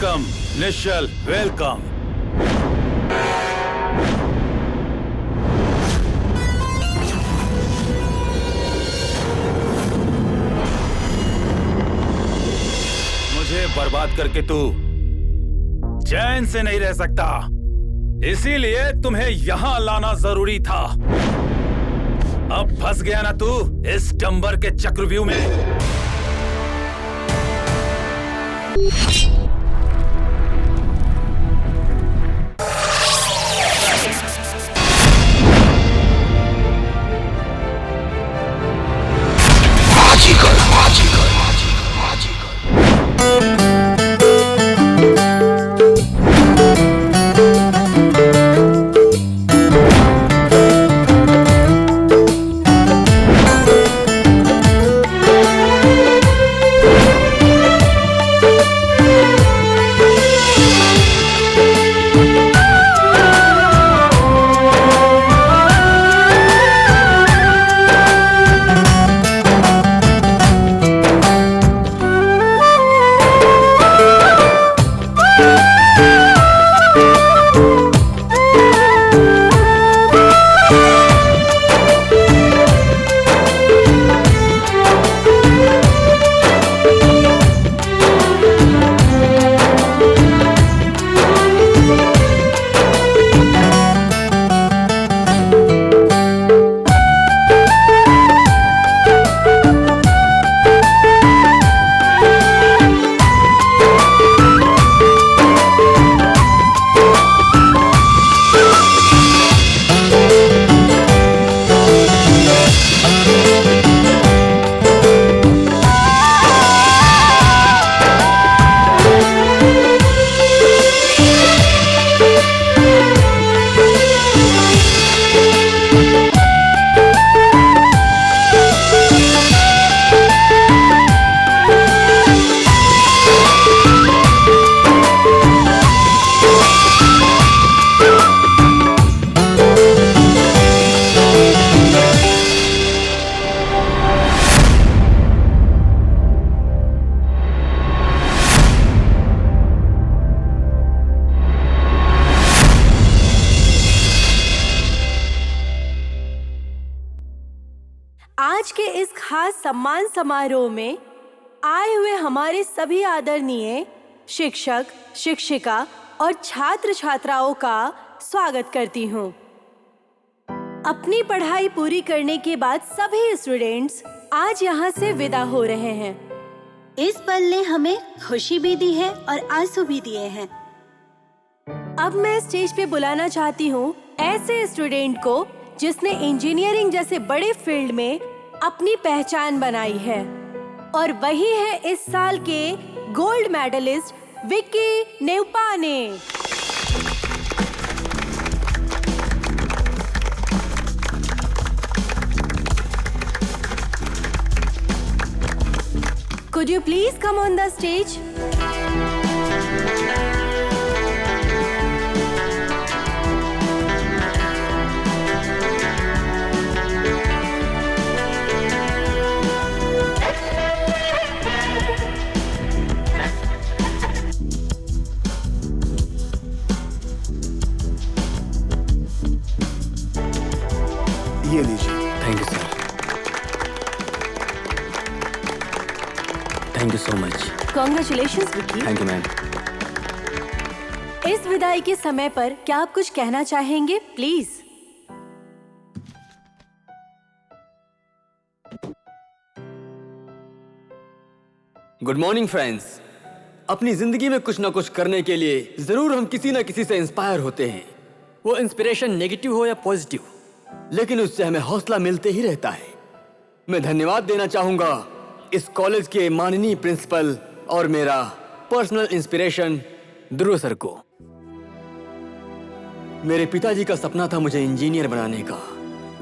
Welcome Nishchal, welcome. मुझे बर्बाद करके तू चैन से नहीं रह सकता, इसीलिए तुम्हें यहां लाना जरूरी था। अब फंस गया ना तू इस डंबर के चक्रव्यूह में। आज के इस खास सम्मान समारोह में आए हुए हमारे सभी आदरणीय शिक्षक, शिक्षिका और छात्र छात्राओं का स्वागत करती हूँ। अपनी पढ़ाई पूरी करने के बाद सभी स्टूडेंट्स आज यहाँ से विदा हो रहे हैं। इस पल ने हमें खुशी भी दी है और आंसू भी दिए हैं। अब मैं स्टेज पे बुलाना चाहती हूँ ऐसे स्टूडेंट को जिसने इंजीनियरिंग जैसे बड़े फील्ड में अपनी पहचान बनाई है, और वही है इस साल के गोल्ड मेडलिस्ट विक्की नेवपाने। Could you please come on the stage? ये लीजिए। Thank you sir, thank you so much. Congratulations Vicky. Thank you ma'am. इस विदाई के समय पर क्या आप कुछ कहना चाहेंगे प्लीज? Good morning friends. अपनी जिंदगी में कुछ ना कुछ करने के लिए जरूर हम किसी ना किसी से इंस्पायर होते हैं, वो इंस्पिरेशन नेगेटिव हो या पॉजिटिव, लेकिन उससे हमें हौसला मिलते ही रहता है। मैं धन्यवाद देना चाहूंगा इस कॉलेज के माननीय प्रिंसिपल और मेरा पर्सनल इंस्पिरेशन ध्रुव सर को। मेरे पिताजी का सपना था मुझे इंजीनियर बनाने का।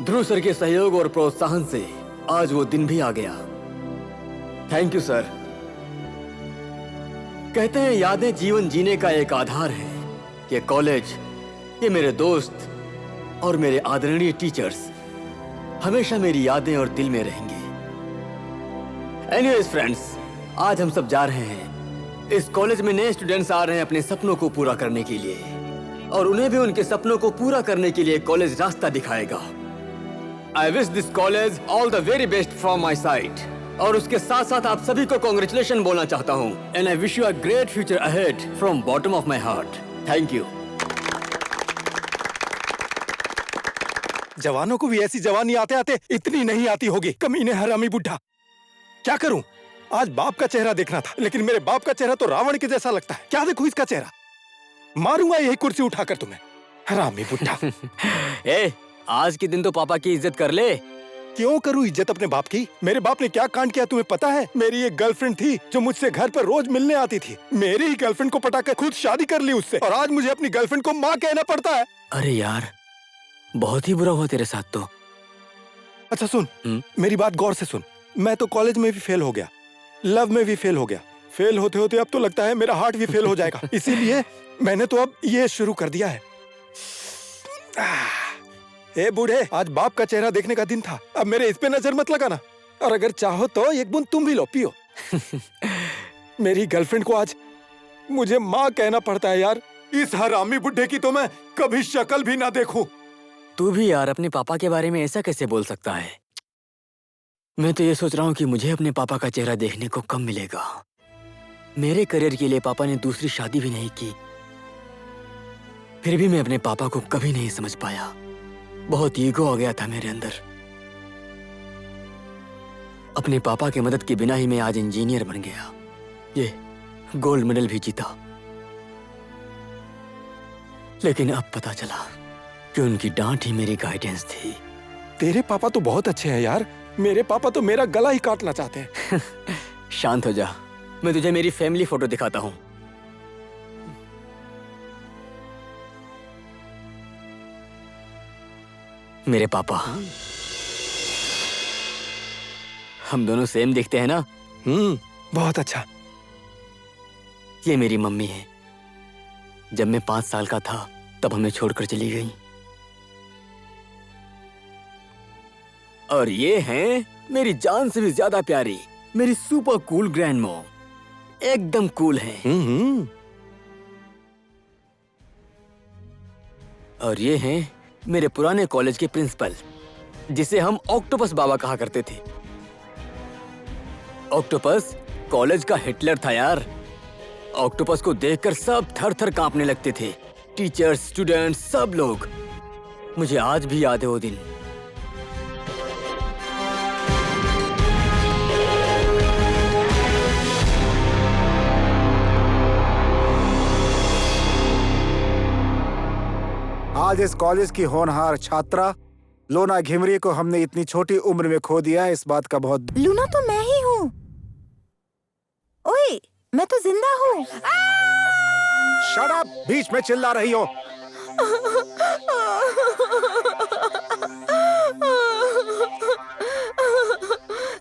ध्रुव सर के सहयोग और प्रोत्साहन से आज वो दिन भी आ गया। Thank you sir. कहते हैं यादें जीवन जीने का एक आधार है। ये कॉलेज, ये मेरे दोस्त और मेरे आदरणीय टीचर्स हमेशा मेरी यादें और दिल में रहेंगे। एनीवेज फ्रेंड्स, आज हम सब जा रहे हैं इस कॉलेज में नए स्टूडेंट्स आ रहे हैं अपने सपनों को पूरा करने के लिए, और उन्हें भी उनके सपनों को पूरा करने के लिए कॉलेज रास्ता दिखाएगा। I wish this college all the very best from my side, और उसके साथ साथ आप सभी को कॉन्ग्रेचुलेशन बोलना चाहता हूँ। And I wish you a great future ahead from bottom of my heart. Thank you. जवानों को भी ऐसी जवानी आते आते इतनी नहीं आती होगी। कमीने हरामी बुढ़ा, क्या करूं? आज बाप का चेहरा देखना था, लेकिन मेरे बाप का चेहरा तो रावण के जैसा लगता है। क्या देखूं इसका चेहरा? मारूंगा यही कुर्सी उठाकर तुम्हें, हरामी बुढ़ा। ए, आज के दिन तो पापा की इज्जत कर ले। क्यों करूं इज्जत अपने बाप की? मेरे बाप ने क्या कांड किया तुम्हें पता है? मेरी एक गर्लफ्रेंड थी जो मुझसे घर पर रोज मिलने आती थी। मेरी ही गर्लफ्रेंड को पटाकर खुद शादी कर ली उससे, और आज मुझे अपनी गर्लफ्रेंड को माँ कहना पड़ता है। अरे यार, बहुत ही बुरा हुआ तेरे साथ तो। अच्छा सुन, मेरी बात गौर से सुन। मैं तो कॉलेज में भी फेल हो गया, लव में भी फेल हो गया। फेल होते होते अब तो लगता है मेरा हार्ट भी फेल हो जाएगा। इसीलिए मैंने तो अब ये शुरू कर दिया है। ए बूढ़े, आज बाप का चेहरा देखने का दिन था, अब मेरे इस पे नजर मत लगाना। और अगर चाहो तो एक बूंद तुम भी लो, पियो। मेरी गर्लफ्रेंड को आज मुझे माँ कहना पड़ता है यार। इस हरामी बुढ़े की तो मैं कभी शक्ल भी ना देखूं। तू भी यार अपने पापा के बारे में ऐसा कैसे बोल सकता है? मैं तो ये सोच रहा हूँ कि मुझे अपने पापा का चेहरा देखने को कम मिलेगा। मेरे करियर के लिए पापा ने दूसरी शादी भी नहीं की, फिर भी मैं अपने पापा को कभी नहीं समझ पाया। बहुत ईगो आ गया था मेरे अंदर। अपने पापा की मदद के बिना ही मैं आज इंजीनियर बन गया, ये गोल्ड मेडल भी जीता। लेकिन अब पता चला कि उनकी डांट ही मेरी गाइडेंस थी। तेरे पापा तो बहुत अच्छे हैं यार, मेरे पापा तो मेरा गला ही काटना चाहते हैं। शांत हो जा, मैं तुझे मेरी फैमिली फोटो दिखाता हूँ। मेरे पापा, हम दोनों सेम दिखते हैं ना? बहुत अच्छा। ये मेरी मम्मी है। जब मैं 5 साल का था तब हमें छोड़कर चली गई। और ये हैं मेरी जान से भी ज्यादा प्यारी मेरी सुपर कूल ग्रैंड मॉम। एकदम कूल हैं। और ये हैं मेरे पुराने कॉलेज के प्रिंसिपल, जिसे हम ऑक्टोपस बाबा कहा करते थे। ऑक्टोपस कॉलेज का हिटलर था यार। ऑक्टोपस को देखकर सब थर-थर कांपने लगते थे, टीचर्स, स्टूडेंट्स, सब लोग। मुझे आज भी याद है वो दिन। आज इस कॉलेज की होनहार छात्रा लोना घिमरी को हमने इतनी छोटी उम्र में खो दिया है, इस बात का बहुत। लूना तो मैं ही हूँ। ओए, मैं तो जिंदा हूँ। शट अप, बीच में चिल्ला रही हो।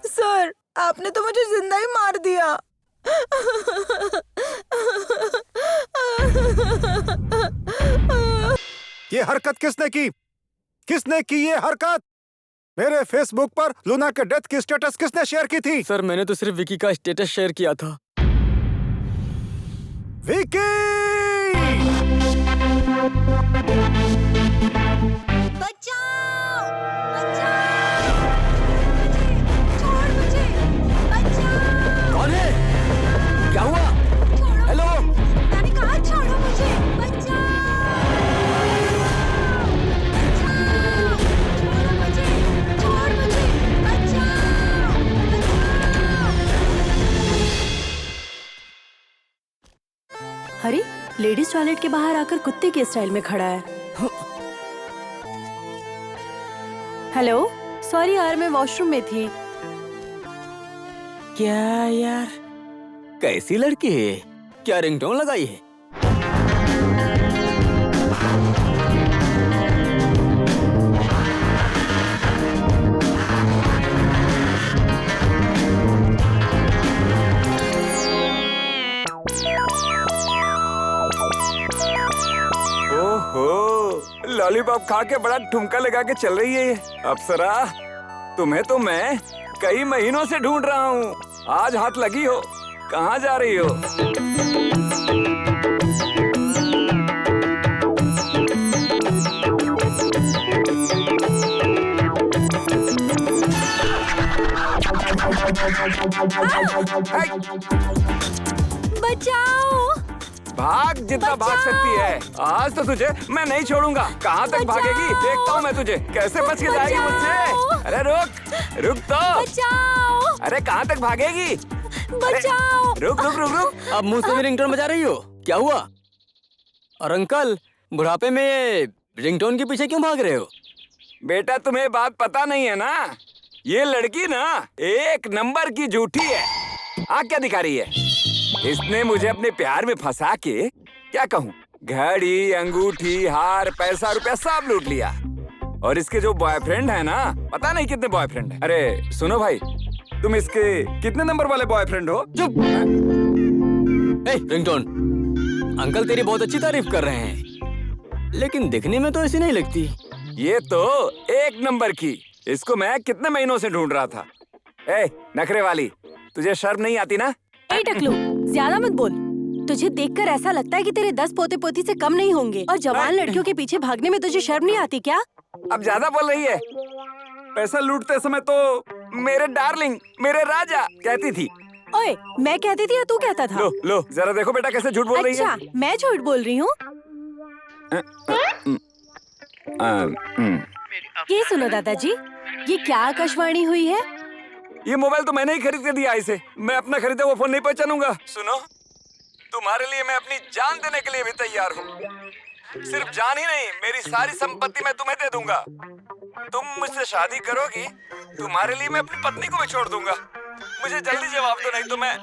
सर, आपने तो मुझे जिंदा ही मार दिया। ये हरकत किसने की? किसने की ये हरकत? मेरे फेसबुक पर लूना के डेथ की स्टेटस किसने शेयर की थी? सर, मैंने तो सिर्फ विकी का स्टेटस शेयर किया था। विकी! बचाओ! बचाओ! छोड़ मुझे! बचाओ! कौन है? क्या हुआ? हेलो? मैंने कहा छोड़ो मुझे! बचाओ! छोड़ो मुझे! छोड़ मुझे! बचाओ! अरे, लेडीज टॉयलेट के बाहर आकर कुत्ते के स्टाइल में खड़ा है। हेलो, सॉरी यार, मैं वॉशरूम में थी। क्या यार, कैसी लड़की है? क्या रिंगटोन लगाई है? ओहो, लॉलीपॉप खा के बड़ा ठुमका लगा के चल रही है ये। अप्सरा, तुम्हें तो मैं कई महीनों से ढूंढ रहा हूँ। आज हाथ लगी हो। कहाँ जा रही हो? बचाओ। भाग जितना भाग सकती है। आज तो तुझे मैं नहीं छोड़ूंगा। कहाँ तक भागेगी? देखता हूँ मैं तुझे कैसे बच के जाएगी मुझसे। अरे रुक रुक तो। बचाओ। अरे कहाँ तक भागेगी? बचाओ। रुक रुक रुक रुक। अब मुंह से भी रिंगटोन बजा रही हो, क्या हुआ? और अंकल, बुढ़ापे में ये रिंगटोन के पीछे क्यों भाग रहे हो? बेटा तुम्हें बात पता नहीं है ना, ये लड़की ना एक नंबर की झूठी है। क्या दिखा रही है? इसने मुझे अपने प्यार में फंसा के क्या कहूँ, घड़ी, अंगूठी, हार, पैसा, रुपया सब लूट लिया। और इसके जो बॉयफ्रेंड है ना, पता नहीं कितने बॉयफ्रेंड है। अरे सुनो भाई, तुम इसके कितने नंबर वाले बॉयफ्रेंड हो? चुप। रिंगटोन, अंकल तेरी बहुत अच्छी तारीफ कर रहे हैं, लेकिन दिखने में तो ऐसी नहीं लगती। ये तो एक नंबर की। इसको मैं कितने महीनों से ढूंढ रहा था। नखरे वाली, तुझे शर्म नहीं आती ना? ए टकलू, ज्यादा मत बोल। तुझे देखकर ऐसा लगता है कि तेरे 10 पोते पोती से कम नहीं होंगे, और जवान लड़कियों के पीछे भागने में तुझे शर्म नहीं आती क्या? अब ज्यादा बोल रही है। पैसा लूटते समय तो मेरे डार्लिंग, मेरे राजा कहती थी। ओए, मैं कहती थी या तू कहता था? लो लो जरा देखो बेटा कैसे झूठ बोल रही है। अच्छा, मैं झूठ बोल रही हूँ? ये सुनो दादाजी, ये क्या आकाशवाणी हुई है? ये मोबाइल तो मैंने ही खरीद के दिया इसे। मैं अपना खरीदा वो फोन नहीं पहचानूंगा। सुनो, तुम्हारे लिए मैं अपनी जान देने के लिए भी तैयार हूँ। सिर्फ जान ही नहीं, मेरी सारी संपत्ति मैं तुम्हें दे दूंगा। तुम मुझसे शादी करोगी, तुम्हारे लिए मैं अपनी पत्नी को भी छोड़ दूंगा। मुझे जल्दी जवाब दो, नहीं तो मैं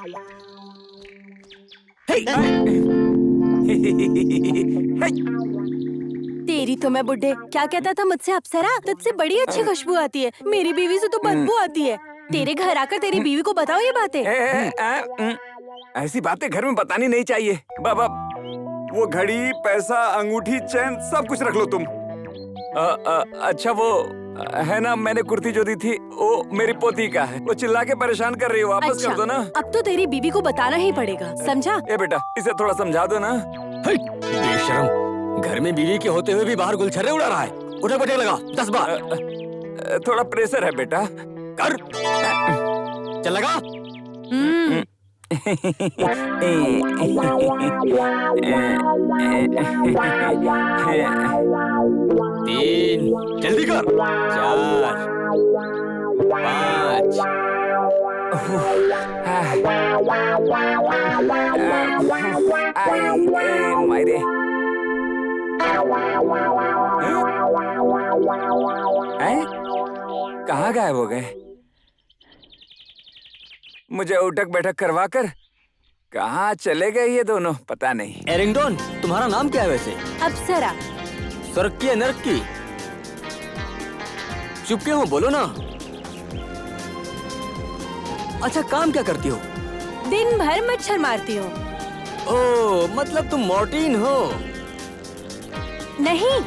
तेरी तो मैं बुड्ढे, क्या कहता था मुझसे? अप्सरा, तुझसे बड़ी अच्छी खुशबू आती है, मेरी बीवी से तो बदबू आती है। तेरे घर आकर तेरी बीवी को बताओ ये बातें। ऐसी बातें घर में बतानी नहीं चाहिए। बाबा, वो घड़ी, पैसा, अंगूठी, चैन सब कुछ रख लो तुम। अच्छा वो है ना, मैंने कुर्ती जो दी थी वो मेरी पोती का है। वो चिल्ला के परेशान कर रही हो, वापस अच्छा, कर दो ना। अब तो तेरी बीवी को बताना ही पड़ेगा, समझा? ए बेटा, इसे थोड़ा समझा दो ना। बेशरम, घर में बीवी के होते हुए भी बाहर गुलछर्रे उड़ा रहा है। उठे बैठे लगा 10 बार। थोड़ा प्रेशर है बेटा। कर। चल लगा। तीन, जल्दी कर। 4, 5। मायरे, कहाँ गायब हो गए? मुझे उठक बैठक करवा कर कहाँ चले गए ये दोनों, पता नहीं। एरिंगटोन, तुम्हारा नाम क्या है वैसे? अप्सरा। स्वर्ग की या नर्क की? चुप क्यों हो, बोलो ना। अच्छा, काम क्या करती हो? दिन भर मच्छर मारती हूँ। ओह, मतलब तुम मॉर्टिन हो? नहीं,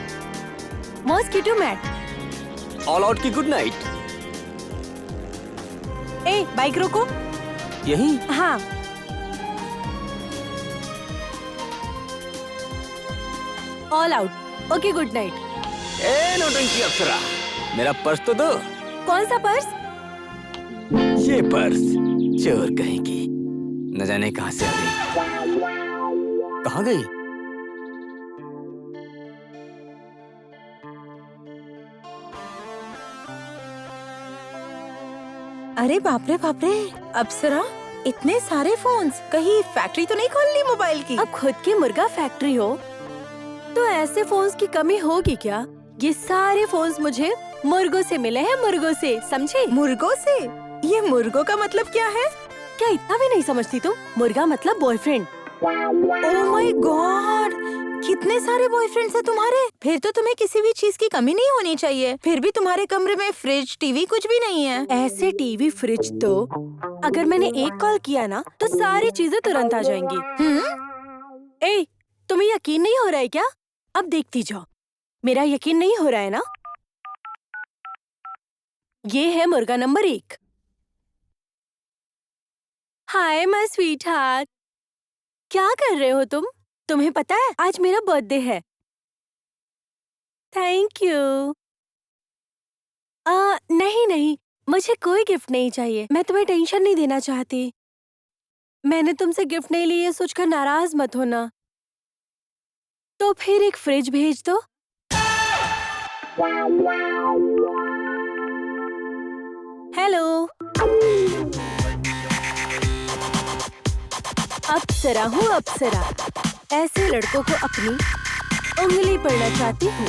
मॉस्किटो मैट। ऑल आउट की गुड नाइट। ए, बाइक रोको। यही? हाँ। All Out. Okay, good night. ए नौटंकी अप्सरा, मेरा पर्स तो दो। कौन सा पर्स? ये पर्स चोर कहेंगी, न जाने कहाँ से आ गई। कहाँ गई? अरे बाप रे बाप रे, अप्सरा, इतने सारे फोन्स, कहीं फैक्ट्री तो नहीं खोल ली मोबाइल की? अब खुद की मुर्गा फैक्ट्री हो तो ऐसे फोन्स की कमी होगी क्या? ये सारे फोन्स मुझे मुर्गों से मिले हैं, मुर्गों से, समझे? मुर्गों से? ये मुर्गों का मतलब क्या है? क्या इतना भी नहीं समझती तुम? मुर्गा मतलब बॉयफ्रेंड। ओह माय गॉड, कितने सारे बॉयफ्रेंड्स हैं तुम्हारे? फिर तो तुम्हें किसी भी चीज की कमी नहीं होनी चाहिए। फिर भी तुम्हारे कमरे में फ्रिज, टीवी कुछ भी नहीं है। ऐसे टीवी, फ्रिज तो अगर मैंने एक कॉल किया ना तो सारी चीजें तुरंत आ जाएंगी। ए, तुम्हें यकीन नहीं हो रहा है क्या? अब देखती जाओ। मेरा यकीन नहीं हो रहा है ना? ये है मुर्गा number 1। Hi my sweet heart, क्या कर रहे हो तुम? तुम्हें पता है आज मेरा बर्थडे है। Thank you. नहीं नहीं, मुझे कोई गिफ्ट नहीं चाहिए। मैं तुम्हें टेंशन नहीं देना चाहती। मैंने तुमसे गिफ्ट नहीं ली, ये सोचकर नाराज मत होना। तो फिर एक फ्रिज भेज दो। हेलो, अप्सरा हूँ अप्सरा। ऐसे लड़कों को अपनी उंगली पड़ना चाहती हूँ।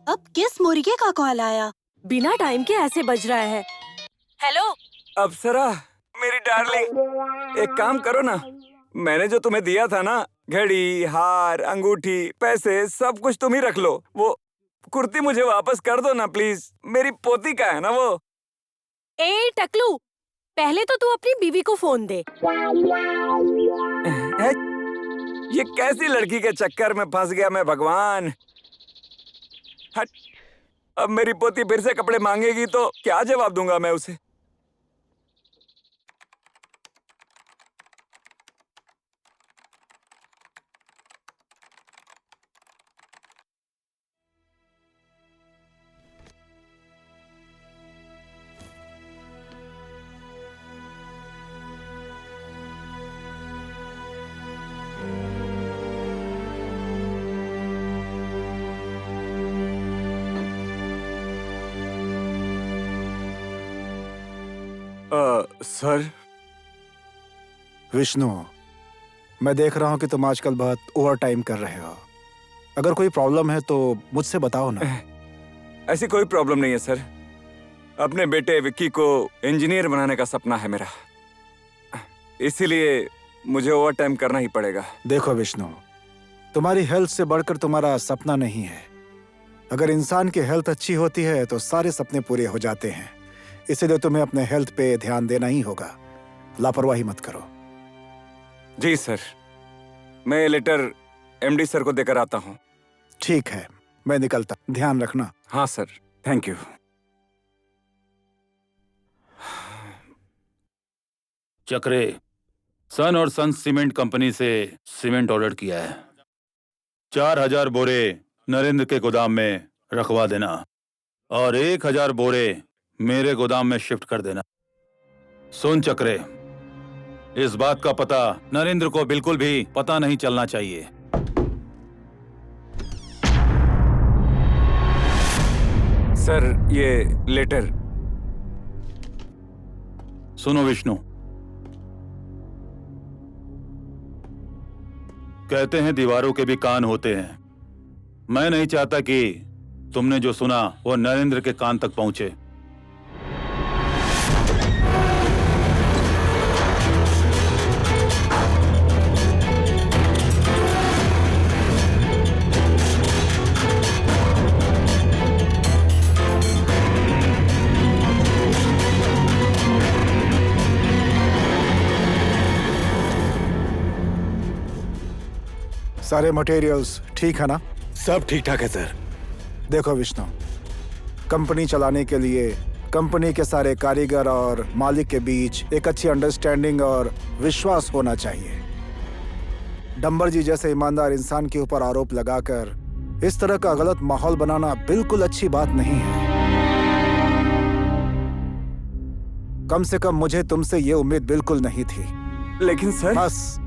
अब किस मुर्गे का कॉल आया? बिना टाइम के ऐसे बज रहा है। हेलो, अप्सरा मेरी डार्लिंग, एक काम करो ना, मैंने जो तुम्हें दिया था ना, घड़ी, हार, अंगूठी, पैसे, सब कुछ तुम ही रख लो। वो कुर्ती मुझे वापस कर दो ना प्लीज, मेरी पोती का है ना वो। ए टकलू, पहले तो तू अपनी बीवी को फोन दे। ये कैसी लड़की के चक्कर में फंस गया मैं भगवान। हट, अब मेरी पोती फिर से कपड़े मांगेगी तो क्या जवाब दूंगा मैं उसे। सर। विष्णु, मैं देख रहा हूँ कि तुम आजकल बहुत ओवर टाइम कर रहे हो। अगर कोई प्रॉब्लम है तो मुझसे बताओ ना। ऐसी कोई प्रॉब्लम नहीं है सर। अपने बेटे विक्की को इंजीनियर बनाने का सपना है मेरा, इसीलिए मुझे ओवर टाइम करना ही पड़ेगा। देखो विष्णु, तुम्हारी हेल्थ से बढ़कर तुम्हारा सपना नहीं है। अगर इंसान की हेल्थ अच्छी होती है तो सारे सपने पूरे हो जाते हैं। इसीलिए तुम्हें अपने हेल्थ पे ध्यान देना ही होगा। लापरवाही मत करो। जी सर, मैं ये लेटर एमडी सर को देकर आता हूँ। ठीक है, मैं निकलता। ध्यान रखना। हाँ सर, थैंक यू। चक्रे, सन और सन सीमेंट कंपनी से सीमेंट ऑर्डर किया है। 4000 बोरे नरेंद्र के गोदाम में रखवा देना और 1000 बोरे मेरे गोदाम में शिफ्ट कर देना। सुन चक्रे, इस बात का पता नरेंद्र को बिल्कुल भी पता नहीं चलना चाहिए। सर, ये लेटर। सुनो विष्णु, कहते हैं दीवारों के भी कान होते हैं। मैं नहीं चाहता कि तुमने जो सुना वो नरेंद्र के कान तक पहुंचे। सारे मटेरियल्स ठीक है ना? सब ठीक ठाक है सर। देखो विष्णु, कंपनी चलाने के लिए कंपनी के सारे कारीगर और मालिक के बीच एक अच्छी अंडरस्टैंडिंग और विश्वास होना चाहिए। डंबर जी जैसे ईमानदार इंसान के ऊपर आरोप लगाकर इस तरह का गलत माहौल बनाना बिल्कुल अच्छी बात नहीं है। कम से कम मुझे तुमसे ये उम्मीद बिल्कुल नहीं थी। लेकिन सर, बस,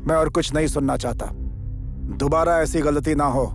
मैं और कुछ नहीं सुनना चाहता। दोबारा ऐसी गलती ना हो।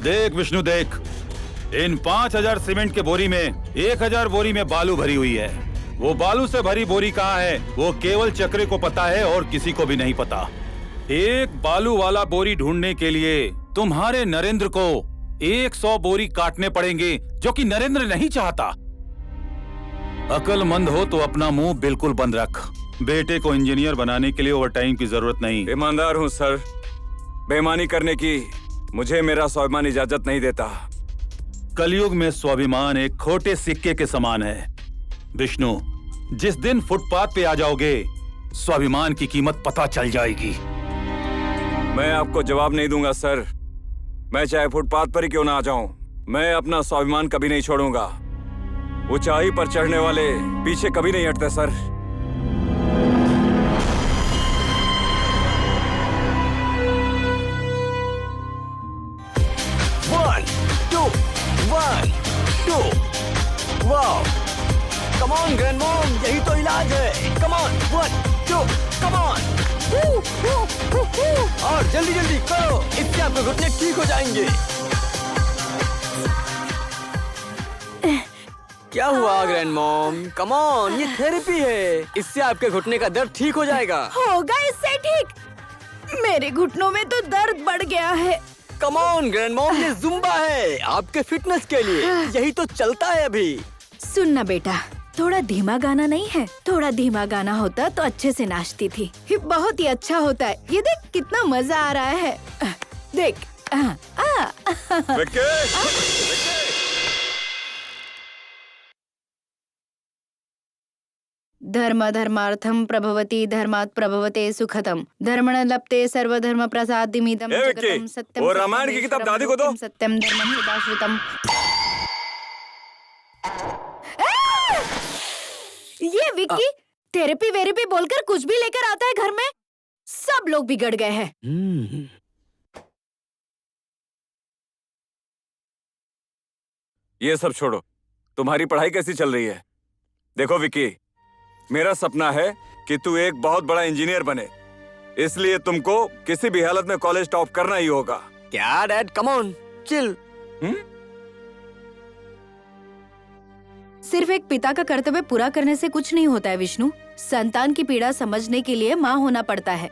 देख विष्णु देख, इन 5000 सीमेंट के बोरी में 1000 बोरी में बालू भरी हुई है। वो बालू से भरी बोरी कहाँ है वो केवल चक्रे को पता है और किसी को भी नहीं पता। एक बालू वाला बोरी ढूंढने के लिए तुम्हारे नरेंद्र को 100 बोरी काटने पड़ेंगे, जो कि नरेंद्र नहीं चाहता। अकलमंद हो तो अपना मुंह बिल्कुल बंद रख। बेटे को इंजीनियर बनाने के लिए ओवरटाइम की जरूरत नहीं। ईमानदार हूँ सर, बेईमानी करने की मुझे मेरा स्वाभिमान इजाजत नहीं देता। कलयुग में स्वाभिमान एक खोटे सिक्के के समान है। विष्णु, जिस दिन फुटपाथ पे आ जाओगे स्वाभिमान की कीमत पता चल जाएगी। मैं आपको जवाब नहीं दूंगा सर, मैं चाहे फुटपाथ पर ही क्यों ना आ जाऊं, मैं अपना स्वाभिमान कभी नहीं छोड़ूंगा। ऊंचाई पर चढ़ने वाले पीछे कभी नहीं हटते sir. Wow, come on grandmom, यही तो इलाज है। Come on, 1 2 come on. और जल्दी जल्दी करो, इससे आपके घुटने ठीक हो जाएंगे। क्या हुआ ग्रैंडमॉम? कम ऑन, ये थेरेपी है, इससे आपके घुटने का दर्द ठीक हो जाएगा। होगा इससे ठीक? मेरे घुटनों में तो दर्द बढ़ गया है। कम ऑन ग्रैंडमॉम, ये जुम्बा है आपके फिटनेस के लिए, यही तो चलता है अभी। सुनना बेटा, थोड़ा धीमा गाना नहीं है? थोड़ा धीमा गाना होता तो अच्छे से नाचती थी। ये बहुत ही अच्छा होता है। ये देख कितना मजा आ रहा है। देख। धर्म धर्मार्थम प्रभवति, धर्मात् प्रभवते सुखतम, धर्मण लप्ते सर्वधर्म प्रसादिमिदं जगतं सत्यम। वो रामायण की किताब दादी को दो। सत्यम धर्मं हिताश्रितम। ये विक्की थेरेपी वेरेपी बोलकर कुछ भी लेकर आता है घर में। सब लोग बिगड़ गए हैं। ये सब छोड़ो, तुम्हारी पढ़ाई कैसी चल रही है? देखो विक्की, मेरा सपना है कि तू एक बहुत बड़ा इंजीनियर बने, इसलिए तुमको किसी भी हालत में कॉलेज टॉप करना ही होगा। क्या डैड, कम ऑन चिल। सिर्फ एक पिता का कर्तव्य पूरा करने से कुछ नहीं होता है विष्णु। संतान की पीड़ा समझने के लिए माँ होना पड़ता है।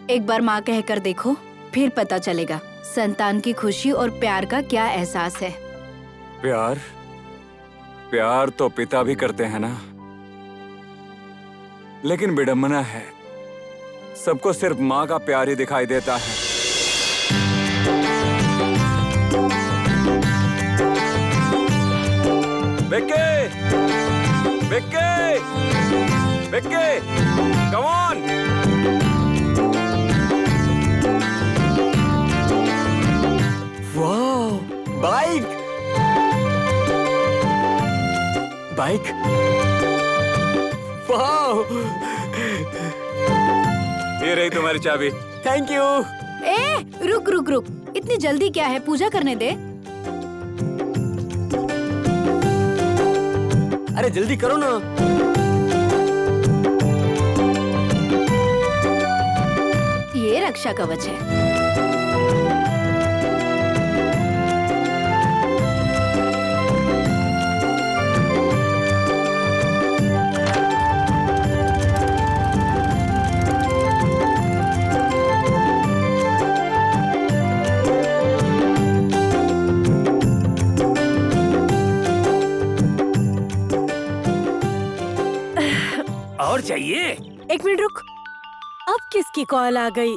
एक बार माँ कहकर देखो, फिर पता चलेगा संतान की खुशी और प्यार का क्या एहसास है। प्यार? प्यार तो पिता भी करते हैं ना, लेकिन विडंबना है, सबको सिर्फ माँ का प्यार ही दिखाई देता है। Vicky! Vicky! Vicky! Come on! Wow, bike! Bike! Wow! ये रही तुम्हारी चाबी। Thank you. रुक रुक रुक, इतनी जल्दी क्या है? पूजा करने दे। अरे जल्दी करो ना। ये रक्षा कवच है। और चाहिए? एक मिनट रुक, अब किसकी कॉल आ गई?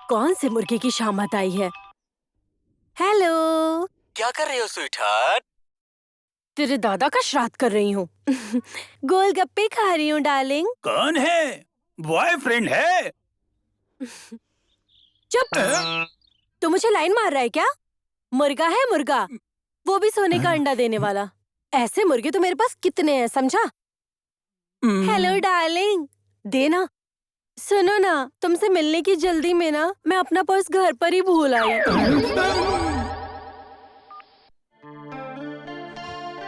कौन से मुर्गे की शामत आई है? हेलो, क्या कर रही हो स्वीटहार्ट? तेरे दादा का श्राद्ध कर रही हूँ। गोलगप्पे खा रही हूँ डार्लिंग। कौन है? बॉयफ्रेंड है? चुप। तू मुझे लाइन मार रहा है क्या? मुर्गा है मुर्गा, वो भी सोने का अंडा देने वाला। ऐसे मुर्गे तो मेरे पास कितने हैं, समझा? हेलो डार्लिंग, देना। सुनो ना, तुमसे मिलने की जल्दी में ना मैं अपना पर्स घर पर ही भूल आई।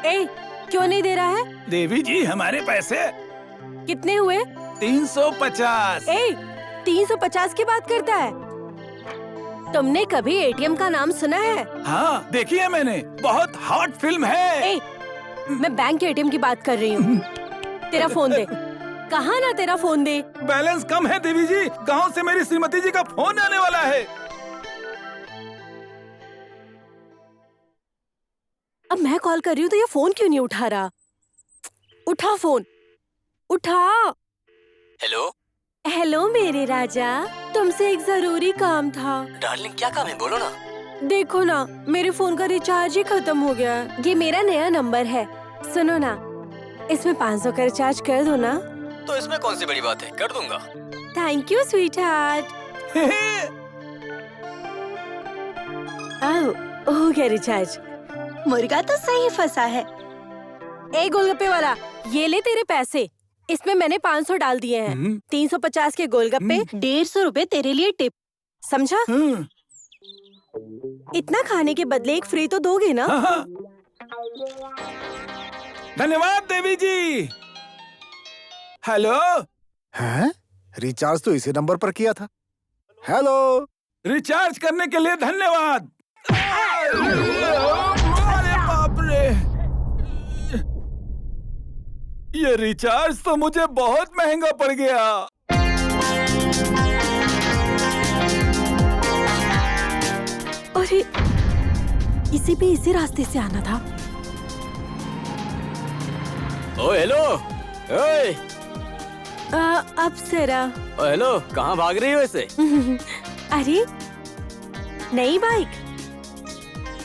ए, क्यों नहीं दे रहा है? देवी जी, हमारे पैसे कितने हुए? 350। ए, 350 की बात करता है? तुमने कभी एटीएम का नाम सुना है? हाँ, देखी है मैंने, बहुत हॉट फिल्म है। ए, मैं बैंक के एटीएम की बात कर रही हूँ। तेरा फोन दे। कहाँ ना तेरा फोन दे। बैलेंस कम है देवी जी, गांव से मेरी श्रीमती जी का फोन आने वाला है। अब मैं कॉल कर रही हूँ तो ये फोन क्यों नहीं उठा रहा? उठा फोन, उठा। हेलो हेलो मेरे राजा, तुमसे एक जरूरी काम था। डार्लिंग, क्या काम है, बोलो ना। देखो ना, मेरे फोन का रिचार्ज ही खत्म हो गया है। ये मेरा नया नंबर है, सुनो ना, इसमें 500 का रिचार्ज कर दो ना। तो इसमें कौन सी बड़ी बात है, कर दूंगा। Thank you sweet heart. हो गया रिचार्ज। मुर्गा तो सही फंसा है। ए गोलगप्पे वाला, ये ले तेरे पैसे। इसमें मैंने 500 डाल दिए हैं। 350 के गोलगप्पे, 150 रुपए तेरे लिए टिप। समझा? इतना खाने के बदले एक फ्री तो दोगे ना? धन्यवाद देवी जी। हेलो, हैं? रिचार्ज तो इसी नंबर पर किया था। हेलो, रिचार्ज करने के लिए धन्यवाद। अरे बाप रे, ये रिचार्ज तो मुझे बहुत महंगा पड़ गया। अरे, इसी पे इसी रास्ते से आना था। ओ हेलो, ओए, अप्सरा। ओ हेलो, कहाँ भाग रही हो ऐसे? अरे, नई बाइक।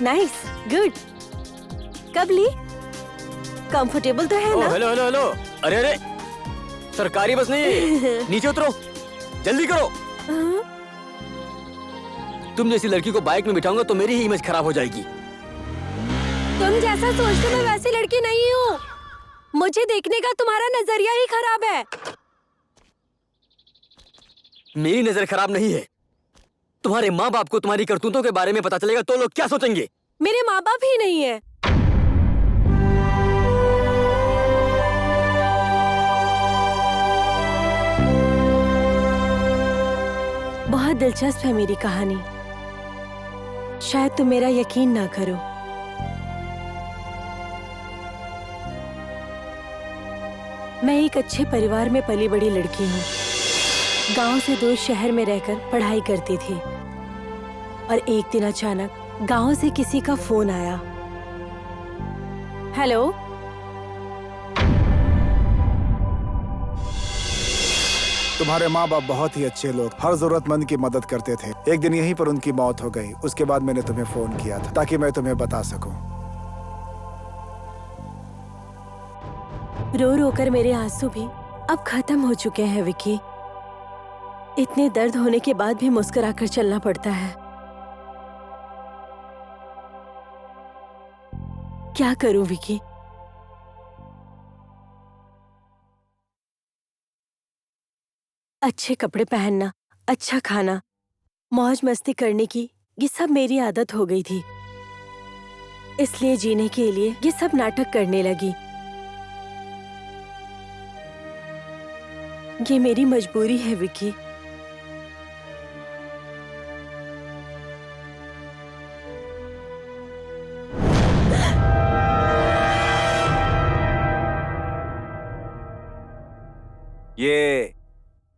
Nice, good. कब ली? कंफर्टेबल तो है ओ ना? हेलो हेलो हेलो, अरे अरे, सरकारी बस नहीं है, नीचे उतरो, जल्दी करो। तुम जैसी लड़की को बाइक में बिठाऊंगा तो मेरी ही इमेज खराब हो जाएगी। तुम जैसा सोचते मैं वैसी लड़की नहीं हूँ। मुझे देखने का तुम्हारा नजरिया ही खराब है। मेरी नजर खराब नहीं है। तुम्हारे माँ बाप को तुम्हारी करतूतों के बारे में पता चलेगा तो लोग क्या सोचेंगे? मेरे माँ बाप ही नहीं है। बहुत दिलचस्प है मेरी कहानी। शायद तुम मेरा यकीन ना करो। मैं एक अच्छे परिवार में पली बड़ी लड़की हूँ। गांव से दूर शहर में रहकर पढ़ाई करती थी और एक दिन अचानक गांव से किसी का फोन आया। हेलो, तुम्हारे माँ बाप बहुत ही अच्छे लोग, हर जरूरतमंद की मदद करते थे। एक दिन यहीं पर उनकी मौत हो गई। उसके बाद मैंने तुम्हें फोन किया था ताकि मैं तुम्हें बता सकूं। रो रो कर मेरे आंसू भी अब खत्म हो चुके हैं विकी। इतने दर्द होने के बाद भी मुस्कुराकर चलना पड़ता है। क्या करूं विकी? अच्छे कपड़े पहनना, अच्छा खाना, मौज मस्ती करने की, ये सब मेरी आदत हो गई थी। इसलिए जीने के लिए ये सब नाटक करने लगी। ये मेरी मजबूरी है विकी।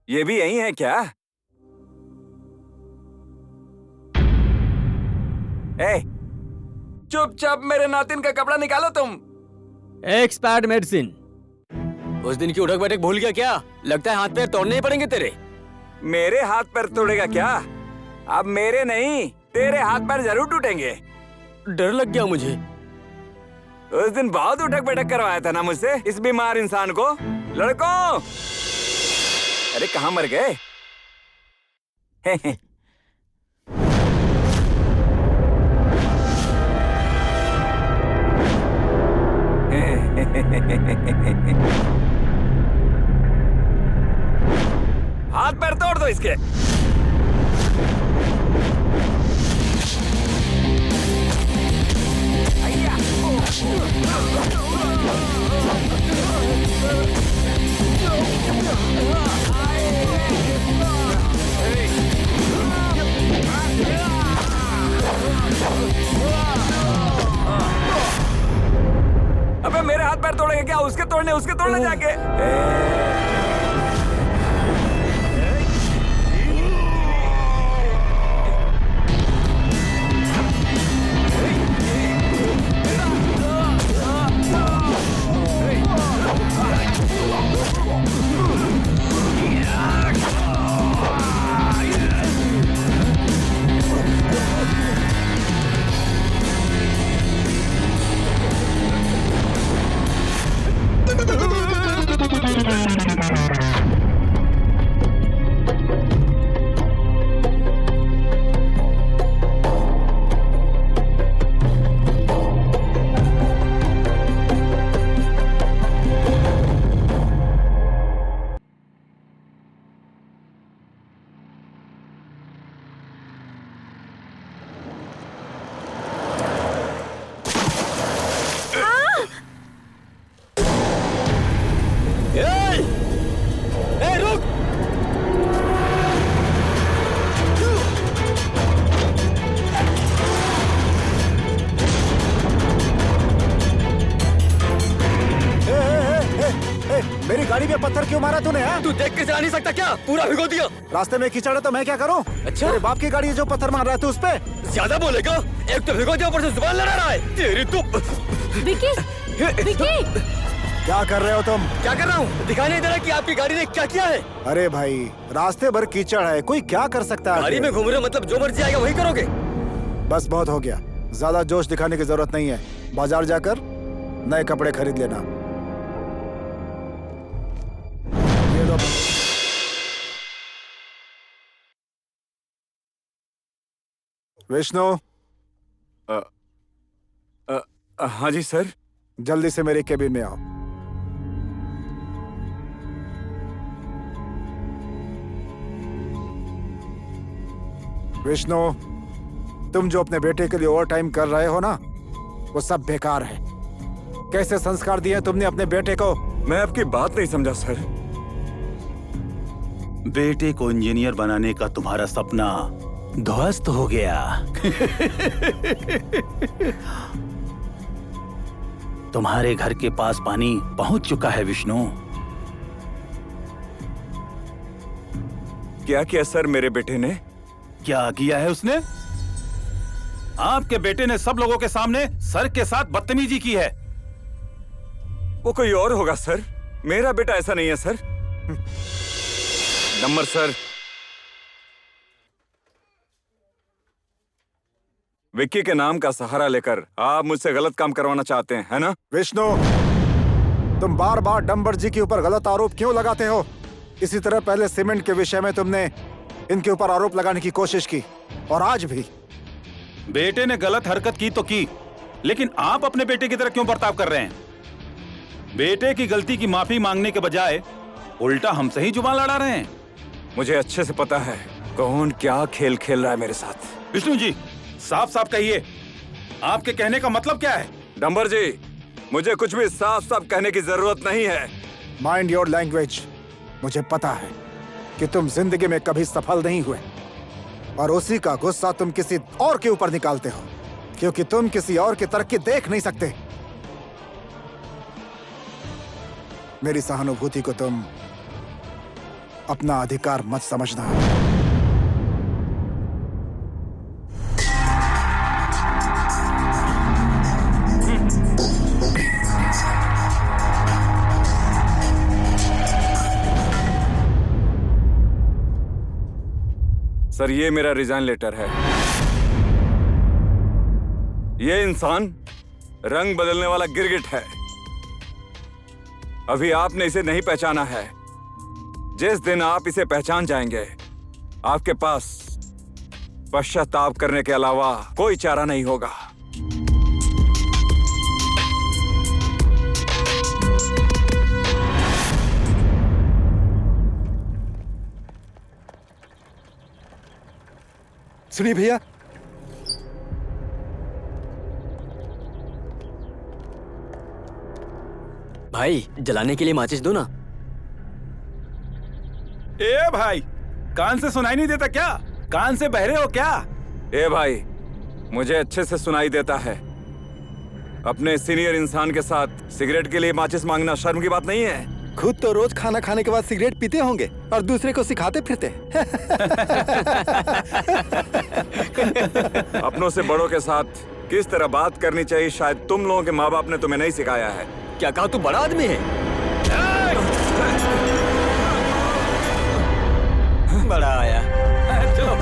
ये भी यही है क्या? ए, चुपचाप मेरे नातिन का कपड़ा निकालो तुम। Expired medicine. उस दिन की उठक बैठक भूल गया क्या? लगता है हाथ पैर तोड़ने ही पड़ेंगे तेरे। मेरे हाथ पैर तोड़ेगा क्या? अब मेरे नहीं, तेरे हाथ पैर जरूर टूटेंगे। डर लग गया मुझे। उस दिन बहुत उठक बैठक करवाया था ना मुझसे इस बीमार इंसान को। लड़कों, अरे कहाँ मर गए? हाथ पैर तोड़ दो इसके। उसके तोड़ने जाके। मेरी गाड़ी में पत्थर क्यों मारा तूने? तू देख के चला नहीं सकता क्या? पूरा भिगो दिया। रास्ते में कीचड़ है तो मैं क्या करूं? अच्छा, तेरे बाप की गाड़ी है जो पत्थर मार रहा है, तू उस पे ज्यादा बोलेगा? एक तो भिगो दिया, ऊपर से जुबान लड़ा रहा है। तेरी तो विकी, विकी, क्या कर रहे हो तुम? क्या कर रहा हूँ? दिखाई नहीं दे रहा कि आपकी गाड़ी ने क्या किया है? अरे भाई, रास्ते भर कीचड़ है, कोई क्या कर सकता है? गाड़ी में घूम रहे हो मतलब जो मर्जी आएगा वही करोगे? बस बहुत हो गया, ज्यादा जोश दिखाने की जरूरत नहीं है। बाजार जाकर नए कपड़े खरीद लेना। ये लो। विष्णु, हाँ जी सर। जल्दी से मेरे केबिन में आओ। विष्णु, तुम जो अपने बेटे के लिए ओवर टाइम कर रहे हो ना, वो सब बेकार है। कैसे संस्कार दिए तुमने अपने बेटे को? मैं आपकी बात नहीं समझा सर। बेटे को इंजीनियर बनाने का तुम्हारा सपना ध्वस्त हो गया। तुम्हारे घर के पास पानी पहुंच चुका है विष्णु। क्या किया सर मेरे बेटे ने? क्या किया है उसने? आपके बेटे ने सब लोगों के सामने सर के साथ बदतमीजी की है। वो कोई और होगा सर, मेरा बेटा ऐसा नहीं है सर। Number sir. विक्की के नाम का सहारा लेकर आप मुझसे गलत काम करवाना चाहते हैं, है ना? विष्णु, तुम बार बार डंबर जी के ऊपर गलत आरोप क्यों लगाते हो? इसी तरह पहले सीमेंट के विषय में तुमने इनके ऊपर आरोप लगाने की कोशिश की, और आज भी। बेटे ने गलत हरकत की तो की, लेकिन आप अपने बेटे की तरह क्यों बर्ताव कर रहे हैं? बेटे की गलती की माफी मांगने के बजाय उल्टा हमसे ही जुबान लड़ा रहे हैं। मुझे अच्छे से पता है कौन क्या खेल खेल रहा है मेरे साथ। विष्णु जी, साफ साफ कहिए, आपके कहने का मतलब क्या है? डंबर जी, मुझे कुछ भी साफ साफ कहने की जरूरत नहीं है। Mind your language. मुझे पता है कि तुम जिंदगी में कभी सफल नहीं हुए, और उसी का गुस्सा तुम किसी और के ऊपर निकालते हो, क्योंकि तुम किसी और की तरक्की देख नहीं सकते। मेरी सहानुभूति को तुम अपना अधिकार मत समझना। सर, ये मेरा रिजाइन लेटर है। ये इंसान रंग बदलने वाला गिरगिट है। अभी आपने इसे नहीं पहचाना है। जिस दिन आप इसे पहचान जाएंगे, आपके पास पश्चाताप करने के अलावा कोई चारा नहीं होगा। सुनिए भैया, भाई जलाने के लिए माचिस दो ना। ए भाई, कान से सुनाई नहीं देता क्या? कान से बहरे हो क्या? ए भाई, मुझे अच्छे से सुनाई देता है। अपने सीनियर इंसान के साथ सिगरेट के लिए माचिस मांगना शर्म की बात नहीं है? खुद तो रोज खाना खाने के बाद सिगरेट पीते होंगे और दूसरे को सिखाते फिरते। अपनों से बड़ों के साथ किस तरह बात करनी चाहिए शायद तुम लोगों के माँ बाप ने तुम्हें नहीं सिखाया है। क्या कहा, तू बड़ा आदमी है? बड़ा आया। चलो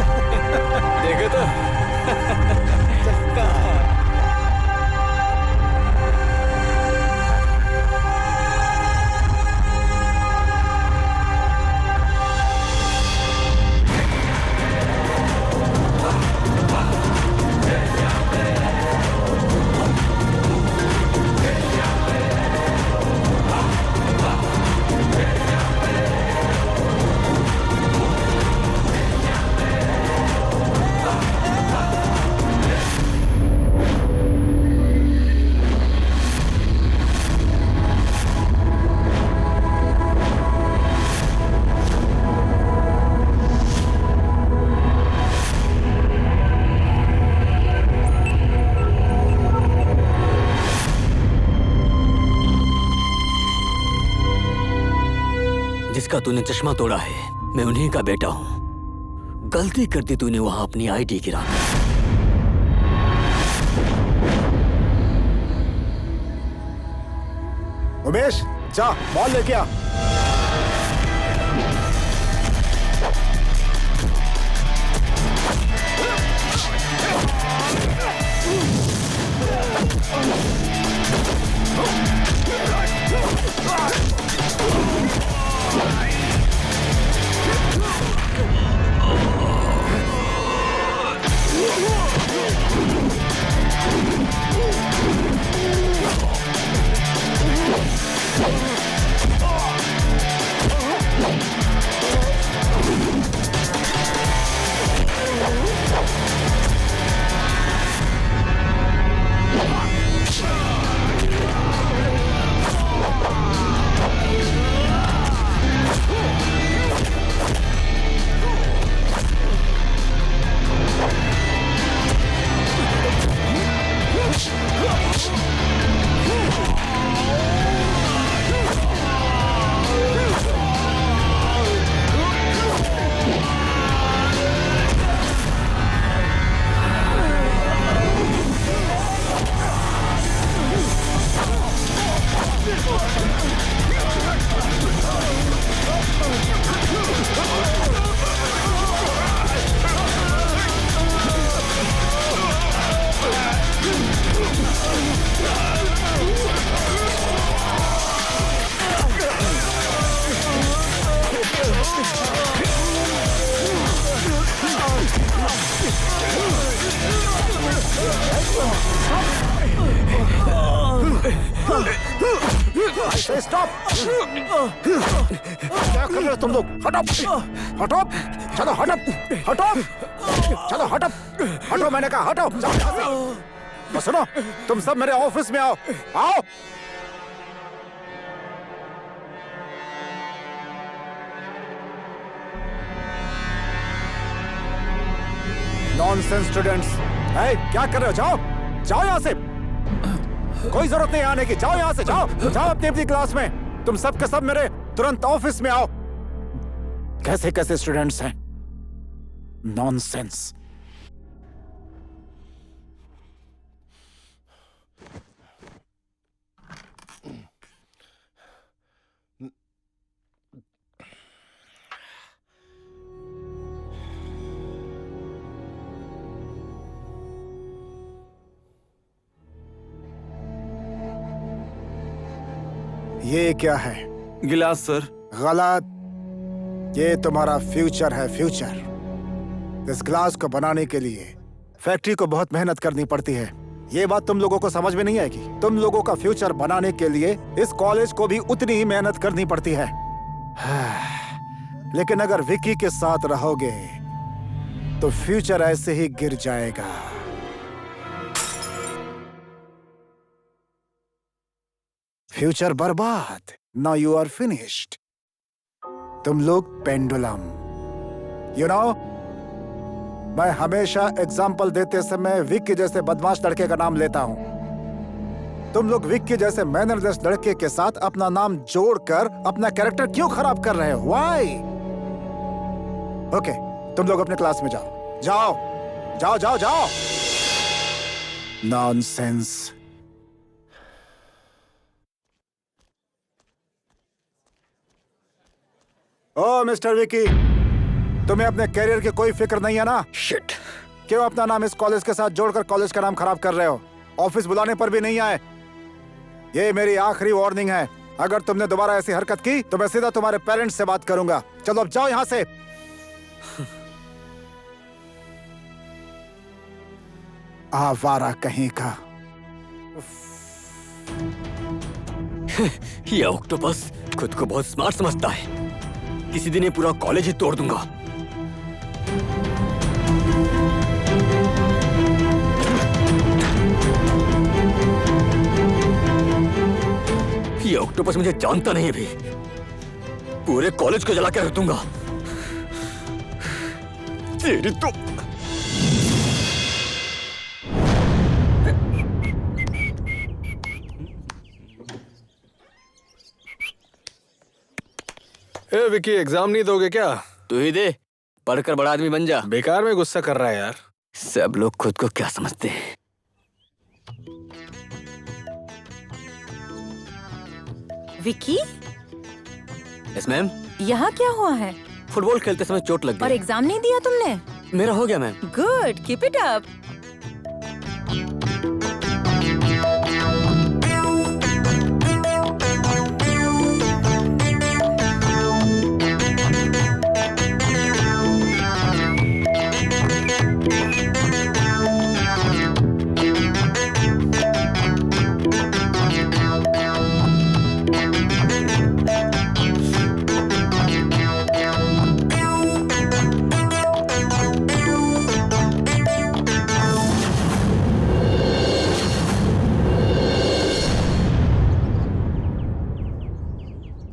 देखो तो। जिसका तूने चश्मा तोड़ा है, मैं उन्हीं का बेटा हूँ। गलती कर दी तूने वहां अपनी आईडी गिरा। उमेश, जा बॉल लेके आ। स्टॉप! क्या कर रहे हो तुम लोग? हटो! हटो! चलो हटो! हटो! चलो हटो! हटो, मैंने कहा हटो! बस सुनो, तुम सब मेरे ऑफिस में आओ। आओ! Nonsense students! क्या कर रहे हो? जाओ! जाओ यहाँ से! कोई जरूरत नहीं आने की। जाओ यहाँ से, जाओ जाओ अपनी अपनी क्लास में। तुम सब के सब मेरे तुरंत ऑफिस में आओ। कैसे कैसे स्टूडेंट्स हैं? नॉनसेंस। ये क्या है? गिलास सर। गलत। ये तुम्हारा फ्यूचर है, फ्यूचर। इस ग्लास को बनाने के लिए फैक्ट्री को बहुत मेहनत करनी पड़ती है। ये बात तुम लोगों को समझ में नहीं आएगी। तुम लोगों का फ्यूचर बनाने के लिए इस कॉलेज को भी उतनी ही मेहनत करनी पड़ती है। लेकिन अगर विक्की के साथ रहोगे तो फ्यूचर ऐसे ही गिर जाएगा। फ्यूचर बर्बाद। Now you are finished. तुम लोग पेंडुलम। यू नो, मैं हमेशा एग्जाम्पल देते समय विक्की जैसे बदमाश लड़के का नाम लेता हूं। तुम लोग विक्की जैसे मैनरलेस लड़के के साथ अपना नाम जोड़कर अपना कैरेक्टर क्यों खराब कर रहे हो? व्हाई? ओके, तुम लोग अपने क्लास में जाओ। जाओ जाओ जाओ जाओ। नॉनसेंस। ओ मिस्टर विकी, तुम्हें अपने कैरियर की कोई फिक्र नहीं है ना? शिट। क्यों अपना नाम इस कॉलेज के साथ जोड़कर कॉलेज का नाम खराब कर रहे हो? ऑफिस बुलाने पर भी नहीं आए। ये मेरी आखिरी वार्निंग है। अगर तुमने दोबारा ऐसी हरकत की तो मैं सीधा तुम्हारे पेरेंट्स से बात करूंगा। चलो अब जाओ यहाँ से। आवारा कहीं का। ये ऑक्टोपस खुद को बहुत स्मार्ट समझता है। किसी दिन ये पूरा कॉलेज ही तोड़ दूंगा। ये ऑक्टोपस मुझे जानता नहीं भी। पूरे कॉलेज को जला के रख दूंगा। तेरी तो ए विकी, एग्जाम नहीं दोगे क्या? तू ही दे, पढ़कर बड़ा आदमी बन जा। बेकार में गुस्सा कर रहा है यार। सब लोग खुद को क्या समझते हैं? Vicky, yes ma'am. यहाँ क्या हुआ है? फुटबॉल खेलते समय चोट लग और गई। एग्जाम नहीं दिया तुमने? मेरा हो गया ma'am. Good, keep it up.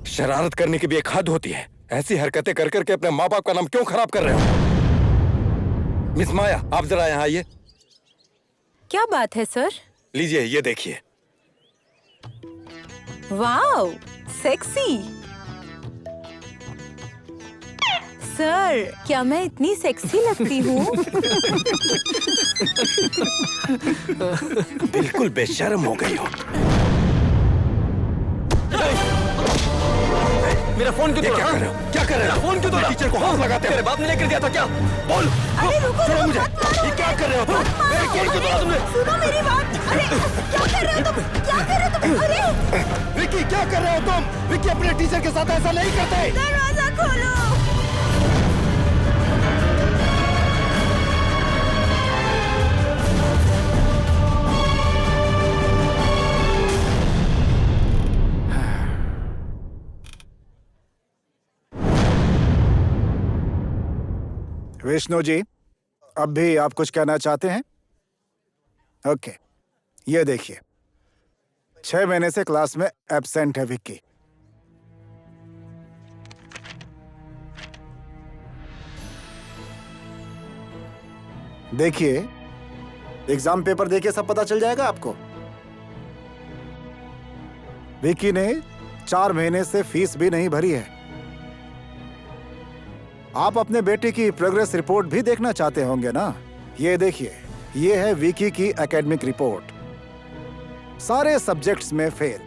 शरारत करने की भी एक हद होती है। ऐसी हरकतें कर करके अपने माँ बाप का नाम क्यों खराब कर रहे हो? मिस माया, आप जरा यहाँ आइए। क्या बात है सर? लीजिए, ये देखिए। Wow, sexy. सर, क्या मैं इतनी सेक्सी लगती हूँ? बिल्कुल बेशर्म हो गई हो। मेरा फोन क्यों तोड़ा? क्या कर रहे हो? क्या कर रहे हो? फोन क्यों तोड़ा? टीचर को हाथ लगाते हो? तेरे बाप ने लेकर दिया था क्या? बोल। अरे रुको, छोड़ो रुको, मुझे। मत मारो। ये क्या कर रहे हो तुम? मेरे फोन क्यों तोड़ा तुमने? सुनो मेरी बात। अरे क्या कर रहे हो तुम? क्या कर रहे हो तुम? अरे विक्की, क्या कर रहे हो तुम? विक्की अपने टीचर के साथ ऐसा नहीं करते। दरवाजा खोलो। विष्णु जी, अब भी आप कुछ कहना चाहते हैं? ओके, ये देखिए, 6 महीने से क्लास में एब्सेंट है विक्की। देखिए, एग्जाम पेपर देखिए, सब पता चल जाएगा आपको। विक्की ने 4 महीने से फीस भी नहीं भरी है। आप अपने बेटे की प्रोग्रेस रिपोर्ट भी देखना चाहते होंगे ना? ये देखिए, ये है विकी की एकेडमिक रिपोर्ट। सारे सब्जेक्ट्स में फेल।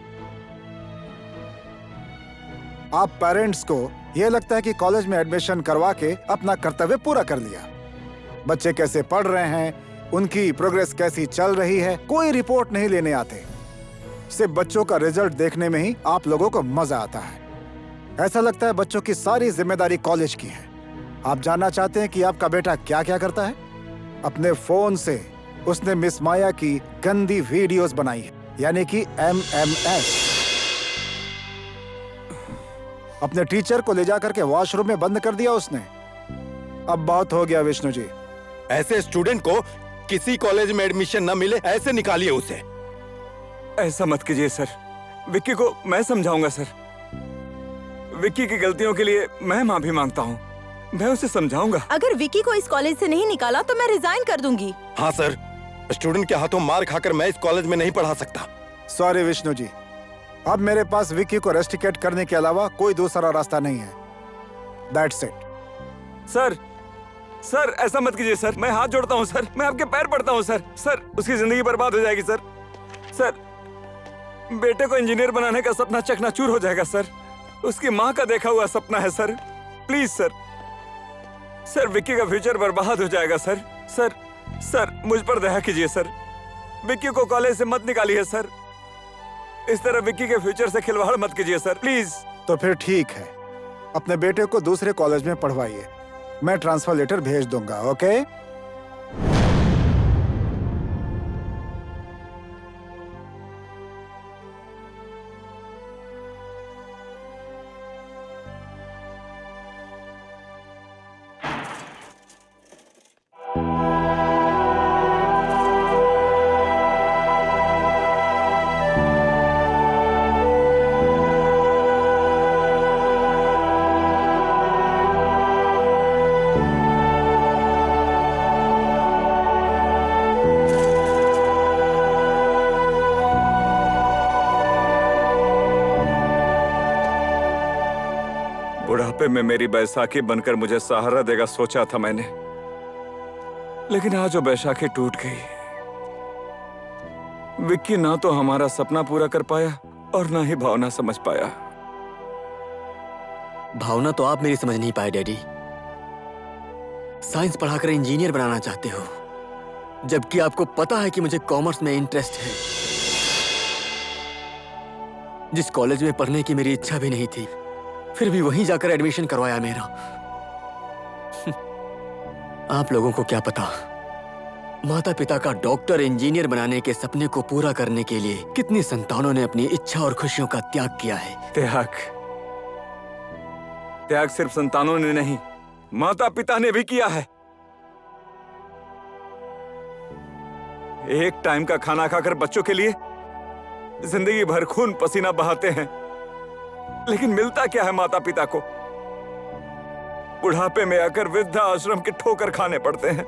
आप पेरेंट्स को यह लगता है कि कॉलेज में एडमिशन करवा के अपना कर्तव्य पूरा कर लिया। बच्चे कैसे पढ़ रहे हैं, उनकी प्रोग्रेस कैसी चल रही है, कोई रिपोर्ट नहीं लेने आते। सिर्फ बच्चों का रिजल्ट देखने में ही आप लोगों को मजा आता है। ऐसा लगता है बच्चों की सारी जिम्मेदारी कॉलेज की है। आप जानना चाहते हैं कि आपका बेटा क्या क्या करता है? अपने फोन से उसने मिस माया की गंदी वीडियोस बनाई है, यानी कि MMS। अपने टीचर को ले जाकर के वॉशरूम में बंद कर दिया उसने। अब बहुत हो गया विष्णु जी। ऐसे स्टूडेंट को किसी कॉलेज में एडमिशन न मिले, ऐसे निकालिए उसे। ऐसा मत कीजिए सर। विक्की को मैं समझाऊंगा सर। विक्की की गलतियों के लिए मैं माफी मांगता हूँ। मैं उसे समझाऊंगा। अगर विकी को इस कॉलेज से नहीं निकाला तो मैं रिजाइन कर दूंगी। हाँ सर, स्टूडेंट के हाथों मार खाकर मैं इस कॉलेज में नहीं पढ़ा सकता। सॉरी विष्णु जी, अब मेरे पास विक्की को रेस्टिकेट करने के अलावा कोई दूसरा रास्ता नहीं है। That's it. सर, सर ऐसा मत कीजिए सर, मैं हाथ जोड़ता हूँ सर, मैं आपके पैर पड़ता हूँ सर। सर उसकी जिंदगी बर्बाद हो जाएगी सर। सर बेटे को इंजीनियर बनाने का सपना चकनाचूर हो जाएगा सर। उसकी माँ का देखा हुआ सपना है sir. Please sir, sir Vicky का फ्यूचर बर्बाद हो जाएगा सर। सर सर मुझ पर दया कीजिए सर, विक्की को कॉलेज से मत निकालिए सर। इस तरह विक्की के फ्यूचर से खिलवाड़ मत कीजिए सर, प्लीज। तो फिर ठीक है, अपने बेटे को दूसरे कॉलेज में पढ़वाइए, मैं ट्रांसफर लेटर भेज दूंगा। ओके? बुढ़ापे में मेरी बैसाखी बनकर मुझे सहारा देगा सोचा था मैंने, लेकिन आज वो बैसाखी टूट गई। विक्की ना तो हमारा सपना पूरा कर पाया और ना ही भावना समझ पाया। भावना तो आप मेरी समझ नहीं पाए डैडी। साइंस पढ़ाकर इंजीनियर बनाना चाहते हो, जबकि आपको पता है कि मुझे कॉमर्स में इंटरेस्ट है, जिस कॉलेज में पढ़ने की मेरी इच्छा भी नहीं थी, फिर भी वहीं जाकर एडमिशन करवाया मेरा। आप लोगों को क्या पता, माता पिता का डॉक्टर इंजीनियर बनाने के सपने को पूरा करने के लिए कितनी संतानों ने अपनी इच्छा और खुशियों का त्याग किया है। त्याग सिर्फ संतानों ने नहीं, माता पिता ने भी किया है। एक टाइम का खाना खाकर बच्चों के लिए जिंदगी भर खून पसीना बहाते हैं, लेकिन मिलता क्या है माता पिता को? बुढ़ापे में आकर वृद्धा आश्रम के ठोकर खाने पड़ते हैं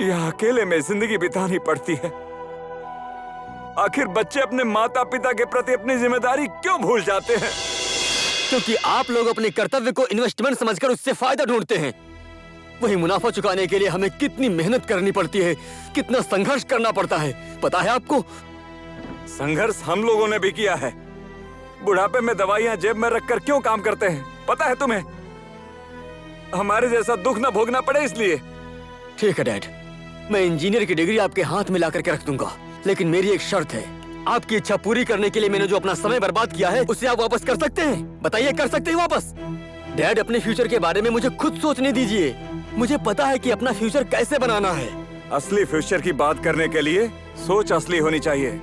या अकेले में जिंदगी बितानी पड़ती है। आखिर बच्चे अपने माता पिता के प्रति अपनी जिम्मेदारी क्यों भूल जाते हैं? क्योंकि आप लोग अपने कर्तव्य को इन्वेस्टमेंट समझकर उससे फायदा ढूंढते हैं। वही मुनाफा चुकाने के लिए हमें कितनी मेहनत करनी पड़ती है, कितना संघर्ष करना पड़ता है, पता है आपको? संघर्ष हम लोगों ने भी किया है। बुढ़ापे में दवाइयां जेब में रखकर क्यों काम करते हैं, पता है तुम्हें? हमारे जैसा दुख न भोगना पड़े इसलिए। ठीक है डैड, मैं इंजीनियर की डिग्री आपके हाथ में ला करके रख दूंगा, लेकिन मेरी एक शर्त है। आपकी इच्छा पूरी करने के लिए मैंने जो अपना समय बर्बाद किया है, उसे आप वापस कर सकते हैं? बताइए, कर सकते हैं वापस? डैड, अपने फ्यूचर के बारे में मुझे खुद सोचने दीजिए। मुझे पता है कि अपना फ्यूचर कैसे बनाना है। असली फ्यूचर की बात करने के लिए सोच असली होनी चाहिए।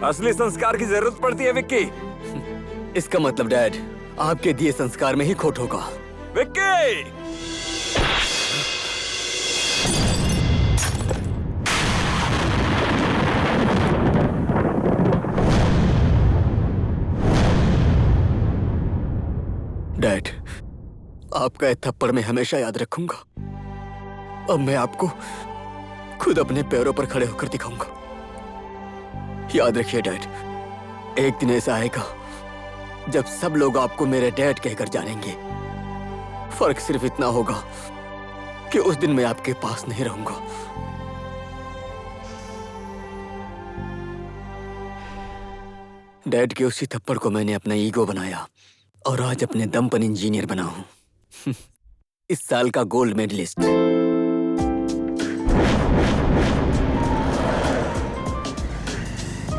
असली संस्कार की जरूरत पड़ती है विक्की। इसका मतलब डैड, आपके दिए संस्कार में ही खोट होगा। विक्की! डैड, आपका एक थप्पड़ मैं हमेशा याद रखूंगा। अब मैं आपको खुद अपने पैरों पर खड़े होकर दिखाऊंगा। याद रखिए डैड, एक दिन ऐसा आएगा जब सब लोग आपको मेरे डैड कहकर जानेंगे। फर्क सिर्फ इतना होगा कि उस दिन मैं आपके पास नहीं रहूंगा। डैड के उसी थप्पड़ को मैंने अपना ईगो बनाया और आज अपने दम पर इंजीनियर बना हूं। इस साल का गोल्ड मेडलिस्ट।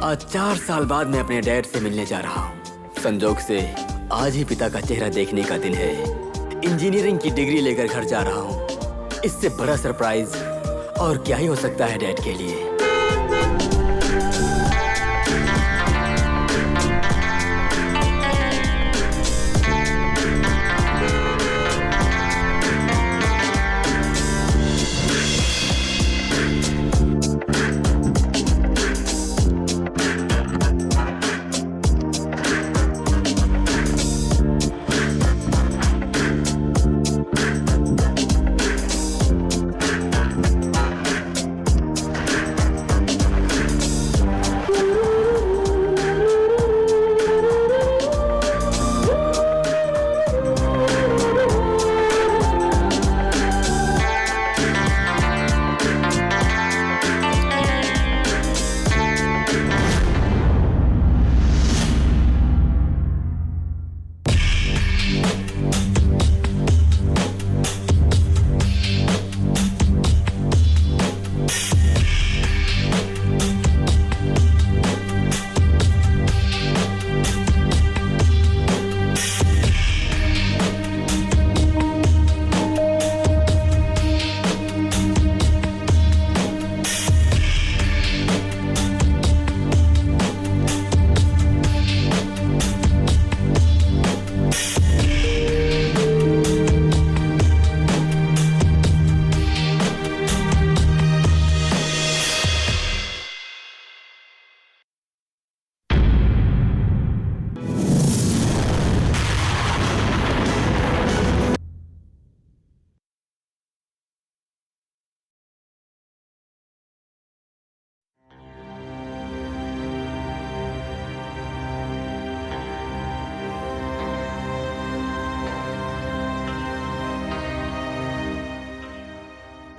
आज 4 साल बाद मैं अपने डैड से मिलने जा रहा हूं। संजोग से आज ही पिता का चेहरा देखने का दिन है। इंजीनियरिंग की डिग्री लेकर घर जा रहा हूं। इससे बड़ा सरप्राइज और क्या ही हो सकता है डैड के लिए।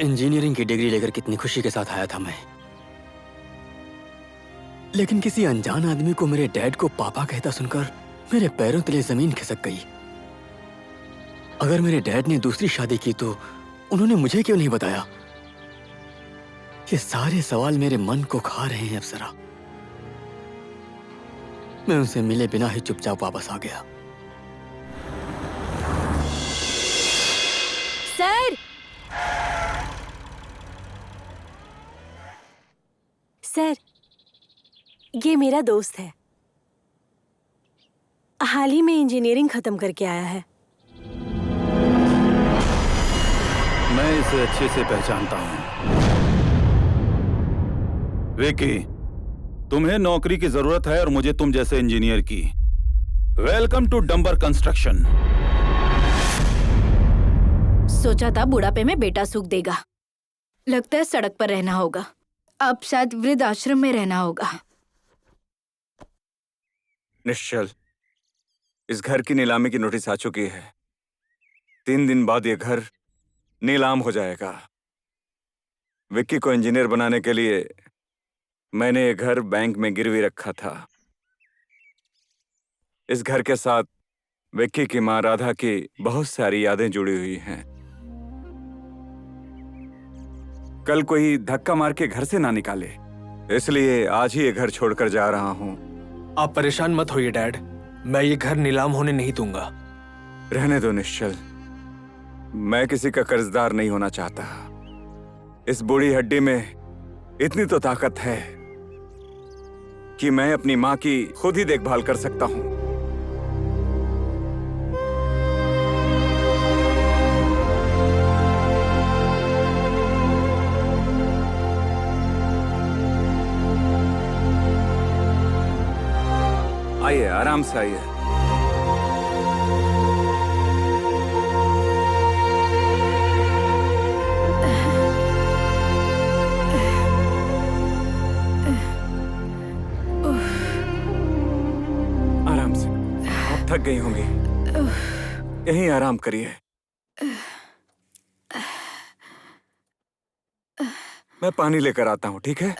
इंजीनियरिंग की डिग्री लेकर कितनी खुशी के साथ आया था मैं, लेकिन किसी अनजान आदमी को मेरे डैड को पापा कहता सुनकर मेरे पैरों तले जमीन खिसक गई। अगर मेरे डैड ने दूसरी शादी की तो उन्होंने मुझे क्यों नहीं बताया? ये सारे सवाल मेरे मन को खा रहे हैं अप्सरा। मैं उनसे मिले बिना ही चुपचाप वापस आ गया। सर, सर, ये मेरा दोस्त है। हाल ही में इंजीनियरिंग खत्म करके आया है। मैं इसे अच्छे से पहचानता हूं। विकी, तुम्हें नौकरी की जरूरत है और मुझे तुम जैसे इंजीनियर की। Welcome to Dumbar construction. सोचा था बुढ़ापे में बेटा सुख देगा, लगता है सड़क पर रहना होगा। अब शायद वृद्ध आश्रम में रहना होगा। निश्चल, इस घर की नीलामी की नोटिस आ चुकी है। 3 दिन बाद ये घर नीलाम हो जाएगा। विक्की को इंजीनियर बनाने के लिए मैंने ये घर बैंक में गिरवी रखा था। इस घर के साथ विक्की की माँ राधा की बहुत सारी यादें जुड़ी हुई हैं। कल कोई धक्का मार के घर से ना निकाले, इसलिए आज ही ये घर छोड़कर जा रहा हूं। आप परेशान मत होइए डैड, मैं ये घर नीलाम होने नहीं दूंगा। रहने दो निश्चल, मैं किसी का कर्जदार नहीं होना चाहता। इस बूढ़ी हड्डी में इतनी तो ताकत है कि मैं अपनी माँ की खुद ही देखभाल कर सकता हूँ। आइए, आराम से आइए। आराम से, आप थक गई होंगी, यहीं आराम करिए। मैं पानी लेकर आता हूँ, ठीक है?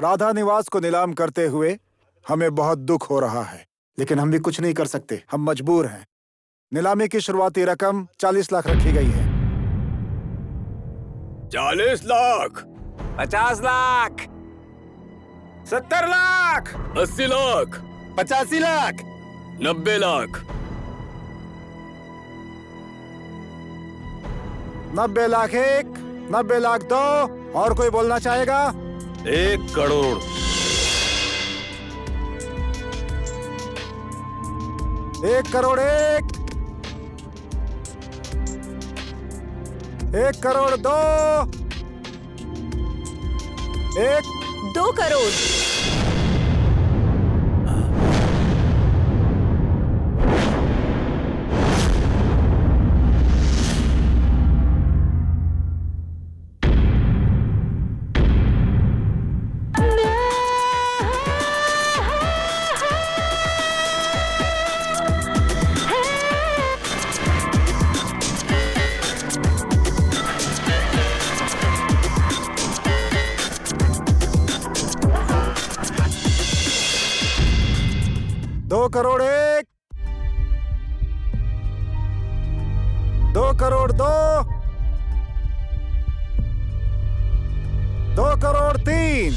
राधा निवास को नीलाम करते हुए हमें बहुत दुख हो रहा है, लेकिन हम भी कुछ नहीं कर सकते। हम मजबूर हैं। नीलामी की शुरुआती रकम 40 लाख रखी गई है। 40 लाख, 50 लाख, 70 लाख, 80 लाख, 85 लाख, 90 लाख, 90 लाख एक, 90 लाख दो। और कोई बोलना चाहेगा? 1 करोड़। 1 करोड़ एक, 1 करोड़ दो, 2 करोड़। दो करोड़ एक, 2 करोड़ दो, 2 करोड़ तीन।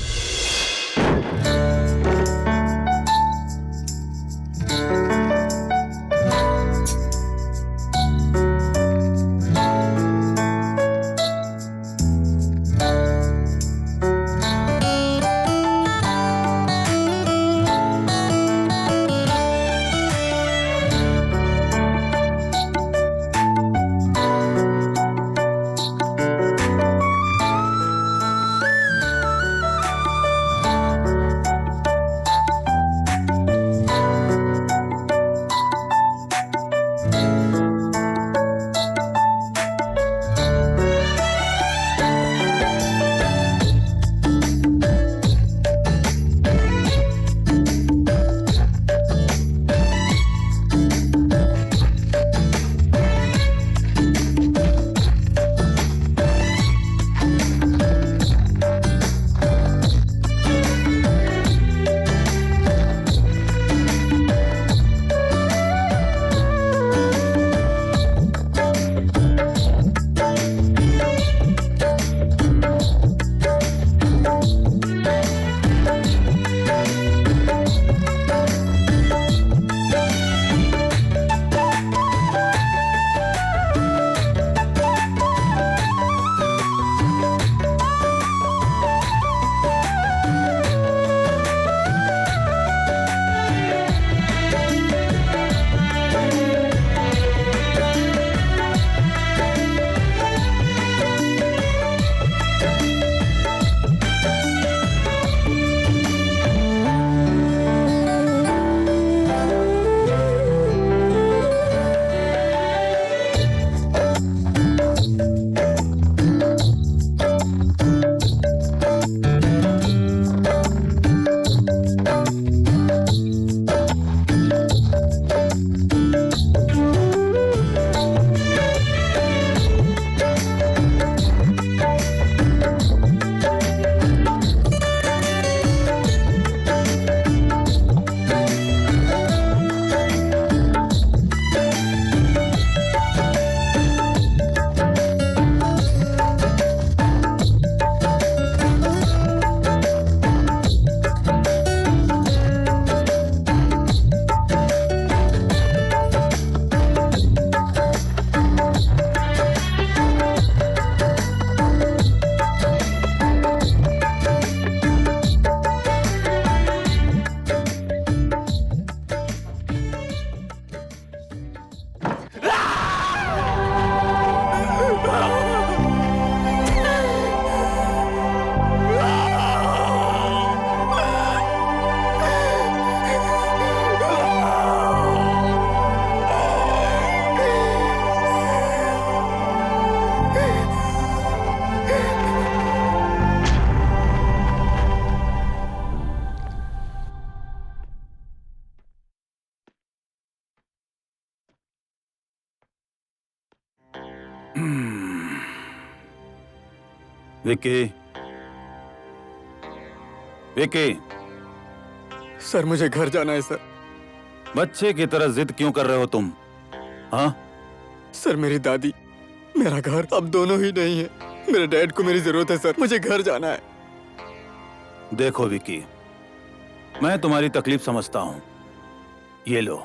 विकी, विकी, सर मुझे घर जाना है सर। बच्चे की तरह जिद क्यों कर रहे हो तुम? हाँ, सर मेरी दादी, मेरा घर अब दोनों ही नहीं है। मेरे डैड को मेरी जरूरत है सर, मुझे घर जाना है। देखो विकी, मैं तुम्हारी तकलीफ समझता हूँ। ये लो,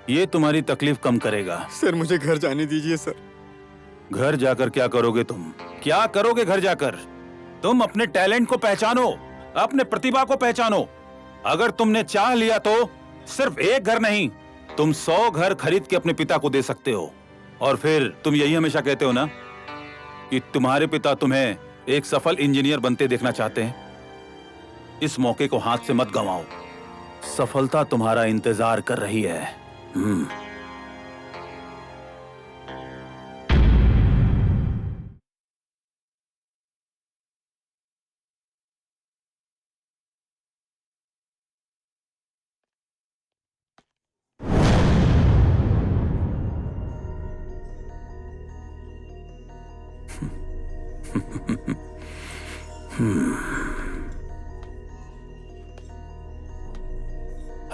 ये तुम्हारी तकलीफ कम करेगा। सर मुझे घर जाने दीजिए सर। घर जाकर क्या करोगे तुम? क्या करोगे घर जाकर? तुम अपने टैलेंट को पहचानो, अपने प्रतिभा को पहचानो। अगर तुमने चाह लिया तो सिर्फ एक घर नहीं, तुम 100 घर खरीद के अपने पिता को दे सकते हो। और फिर तुम यही हमेशा कहते हो ना कि तुम्हारे पिता तुम्हें एक सफल इंजीनियर बनते देखना चाहते हैं। इस मौके को हाथ से मत गंवाओ, सफलता तुम्हारा इंतजार कर रही है।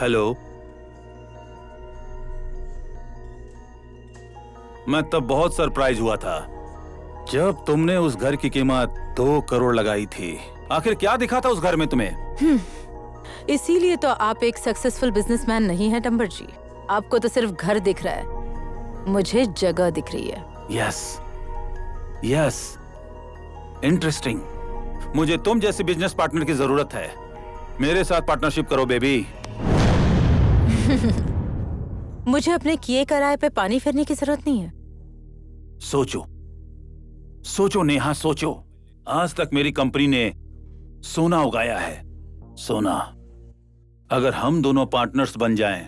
हेलो, मैं तब बहुत सरप्राइज हुआ था जब तुमने उस घर की कीमत 2 करोड़ लगाई थी। आखिर क्या दिखा था उस घर में तुम्हें? इसीलिए तो आप एक सक्सेसफुल बिजनेसमैन नहीं है डम्बर जी। आपको तो सिर्फ घर दिख रहा है, मुझे जगह दिख रही है। Yes, yes, interesting. मुझे तुम जैसे बिजनेस पार्टनर की जरूरत है। मेरे साथ पार्टनरशिप करो बेबी। मुझे अपने किए कराए पे पानी फेरने की जरूरत नहीं है। सोचो, सोचो नेहा, सोचो। आज तक मेरी कंपनी ने सोना उगाया है, सोना। अगर हम दोनों पार्टनर्स बन जाएं,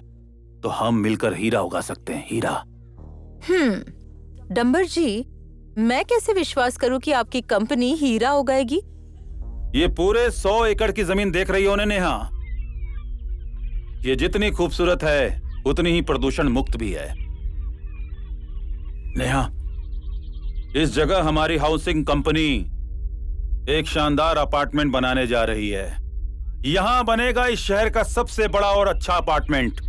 तो हम मिलकर हीरा उगा सकते हैं, हीरा। डम्बर जी, मैं कैसे विश्वास करूं कि आपकी कंपनी हीरा उगाएगी? ये पूरे 100 एकड़ की जमीन देख रही हो ना नेहा? ये जितनी खूबसूरत है उतनी ही प्रदूषण मुक्त भी है। नेहा, इस जगह हमारी हाउसिंग कंपनी एक शानदार अपार्टमेंट बनाने जा रही है। यहां बनेगा इस शहर का सबसे बड़ा और अच्छा अपार्टमेंट।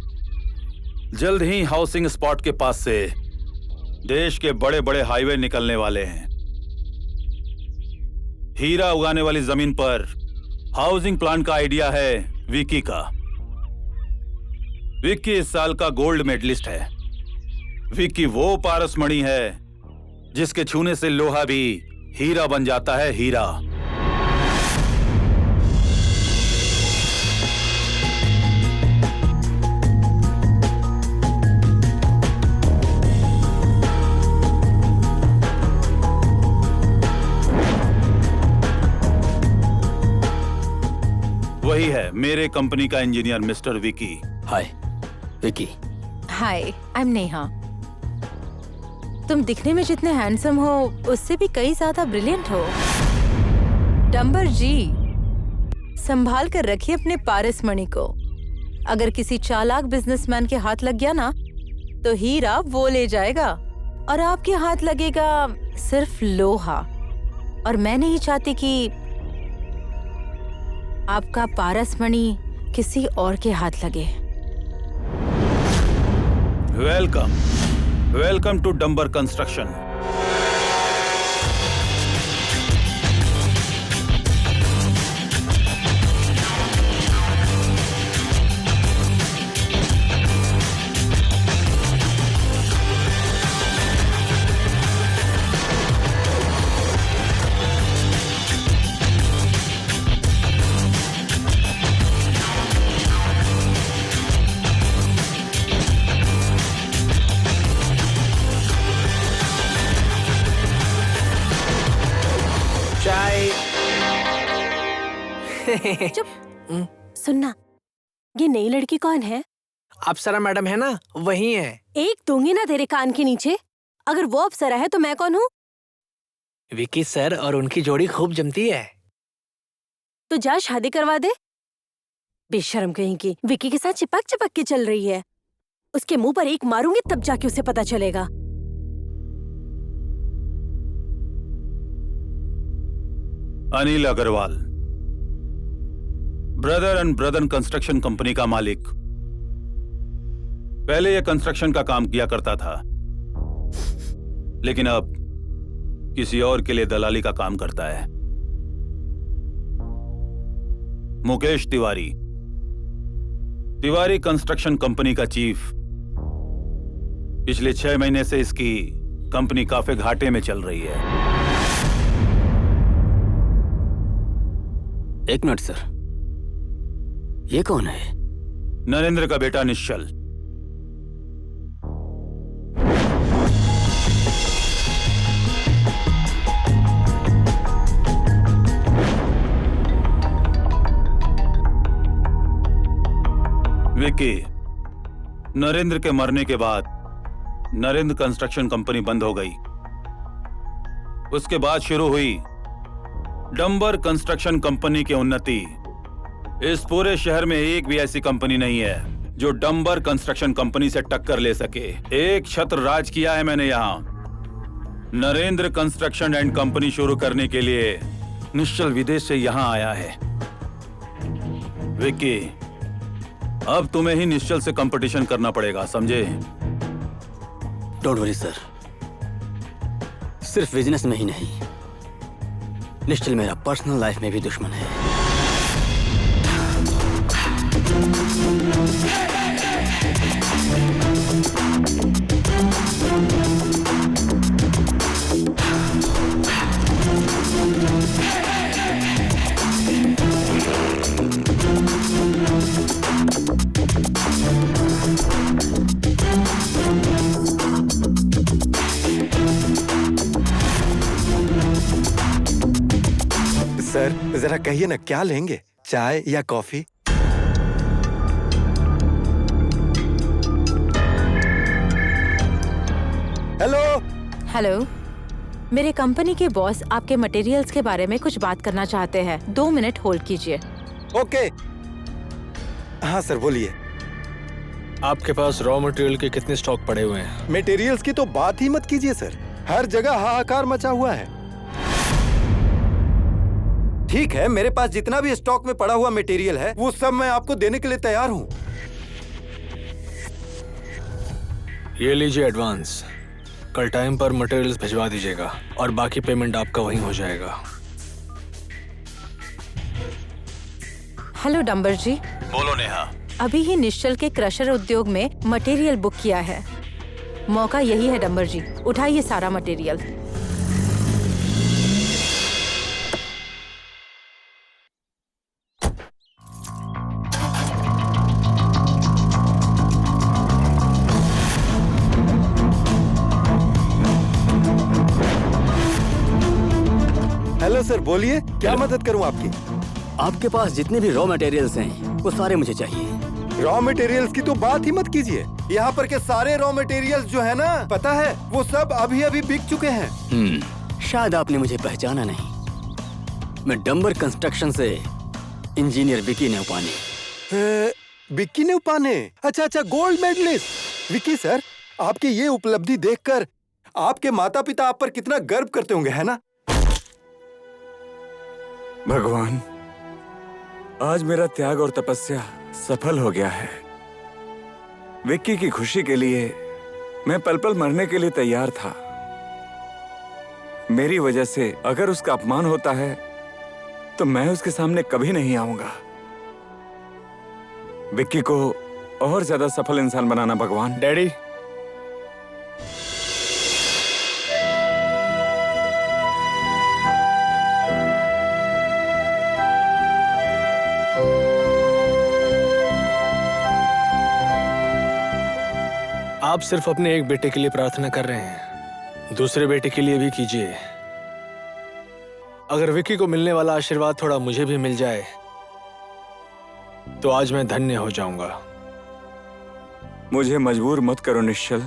जल्द ही हाउसिंग स्पॉट के पास से देश के बड़े बड़े हाईवे निकलने वाले हैं। हीरा उगाने वाली जमीन पर हाउसिंग प्लान का आइडिया है विकी का। विक्की इस साल का गोल्ड मेडलिस्ट है। विक्की वो पारसमणि है जिसके छूने से लोहा भी हीरा बन जाता है, हीरा। वही है मेरे कंपनी का engineer mister Vicky. Hi Vicky. Hi, I am Neha. तुम दिखने में जितने हैंडसम हो उससे भी कई ज्यादा ब्रिलियंट हो। डम्बर जी, संभाल कर रखिए अपने पारसमणि को। अगर किसी चालाक बिजनेसमैन के हाथ लग गया ना, तो हीरा वो ले जाएगा और आपके हाथ लगेगा सिर्फ लोहा। और मैं नहीं चाहती कि आपका पारसमणि किसी और के हाथ लगे। Welcome, welcome to Dumbar construction. चुप। सुनना, ये नई लड़की कौन है? अप्सरा मैडम है ना, वही है। एक दूंगी ना तेरे कान के नीचे। अगर वो अप्सरा है तो मैं कौन हूँ? विकी सर और उनकी जोड़ी खूब जमती है। तो जा शादी करवा दे। बेशर्म कहीं की, विकी के साथ चिपक चिपक के चल रही है। उसके मुंह पर एक मारूंगी तब जाके उसे पता चलेगा। Anil Agarwal, brother and brother construction company का मालिक। पहले यह कंस्ट्रक्शन का काम किया करता था, लेकिन अब किसी और के लिए दलाली का काम करता है। मुकेश तिवारी, तिवारी कंस्ट्रक्शन कंपनी का चीफ। पिछले 6 महीने से इसकी कंपनी काफी घाटे में चल रही है। एक मिनट सर, ये कौन है? नरेंद्र का बेटा निश्चल। विक्की, नरेंद्र के मरने के बाद नरेंद्र कंस्ट्रक्शन कंपनी बंद हो गई। उसके बाद शुरू हुई डंबर कंस्ट्रक्शन कंपनी की उन्नति। इस पूरे शहर में एक भी ऐसी कंपनी नहीं है जो डंबर कंस्ट्रक्शन कंपनी से टक्कर ले सके। एक छत्र राज किया है मैंने यहाँ। नरेंद्र कंस्ट्रक्शन एंड कंपनी शुरू करने के लिए निश्चल विदेश से यहाँ आया है। विक्की, अब तुम्हें ही निश्चल से कंपटीशन करना पड़ेगा, समझे? डोंट वरी सर, सिर्फ बिजनेस में ही नहीं, निश्चल मेरा पर्सनल लाइफ में भी दुश्मन है। सर जरा कहिए ना, क्या लेंगे, चाय या कॉफी? हेलो। हेलो, मेरे कंपनी के बॉस आपके मटेरियल्स के बारे में कुछ बात करना चाहते हैं। 2 मिनट होल्ड कीजिए। ओके। हाँ सर, बोलिए। आपके पास रॉ मटेरियल के कितने स्टॉक पड़े हुए हैं? मटेरियल्स की तो बात ही मत कीजिए सर, हर जगह हाहाकार मचा हुआ है। ठीक है, मेरे पास जितना भी स्टॉक में पड़ा हुआ मटेरियल है वो सब मैं आपको देने के लिए तैयार हूँ। ये लीजिए एडवांस। कल टाइम पर मटेरियल्स भिजवा दीजिएगा और बाकी पेमेंट आपका वहीं हो जाएगा। हेलो डंबर जी। बोलो नेहा। अभी ही निश्चल के क्रशर उद्योग में मटेरियल बुक किया है। मौका यही है डंबर जी, उठाइए सारा मटेरियल। हेलो सर, बोलिए, क्या मदद करूं आपकी? आपके पास जितने भी रॉ मटेरियल्स हैं वो सारे मुझे चाहिए। रॉ मटेरियल्स की तो बात ही मत कीजिए। यहाँ पर के सारे रॉ मटेरियल्स जो है ना, पता है, वो सब अभी अभी बिक चुके हैं। शायद आपने मुझे पहचाना नहीं। मैं डंबर कंस्ट्रक्शन से इंजीनियर विकी नेवपाने। विक्की नेवपाने? अच्छा, गोल्ड मेडलिस्ट। विक्की सर, आपकी ये उपलब्धि देखकर आपके माता पिता आप पर कितना गर्व करते होंगे, है ना? भगवान, आज मेरा त्याग और तपस्या सफल हो गया है। विक्की की खुशी के लिए मैं पल पल मरने के लिए तैयार था। मेरी वजह से अगर उसका अपमान होता है तो मैं उसके सामने कभी नहीं आऊंगा। विक्की को और ज्यादा सफल इंसान बनाना भगवान। डैडी, आप सिर्फ अपने एक बेटे के लिए प्रार्थना कर रहे हैं, दूसरे बेटे के लिए भी कीजिए। अगर विक्की को मिलने वाला आशीर्वाद थोड़ा मुझे भी मिल जाए तो आज मैं धन्य हो जाऊंगा। मुझे मजबूर मत करो निश्चल,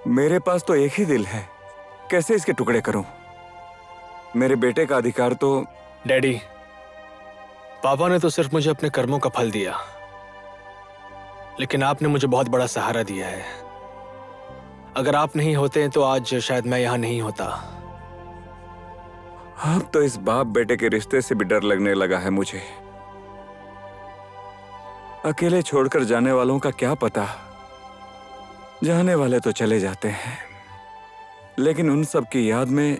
मेरे पास तो एक ही दिल है, कैसे इसके टुकड़े करूं? मेरे बेटे का अधिकार तो। डैडी, पापा ने तो सिर्फ मुझे अपने कर्मों का फल दिया, लेकिन आपने मुझे बहुत बड़ा सहारा दिया है। अगर आप नहीं होते तो आज शायद मैं यहाँ नहीं होता। अब तो इस बाप बेटे के रिश्ते से भी डर लगने लगा है मुझे। अकेले छोड़कर जाने वालों का क्या पता, जाने वाले तो चले जाते हैं। लेकिन उन सब की याद में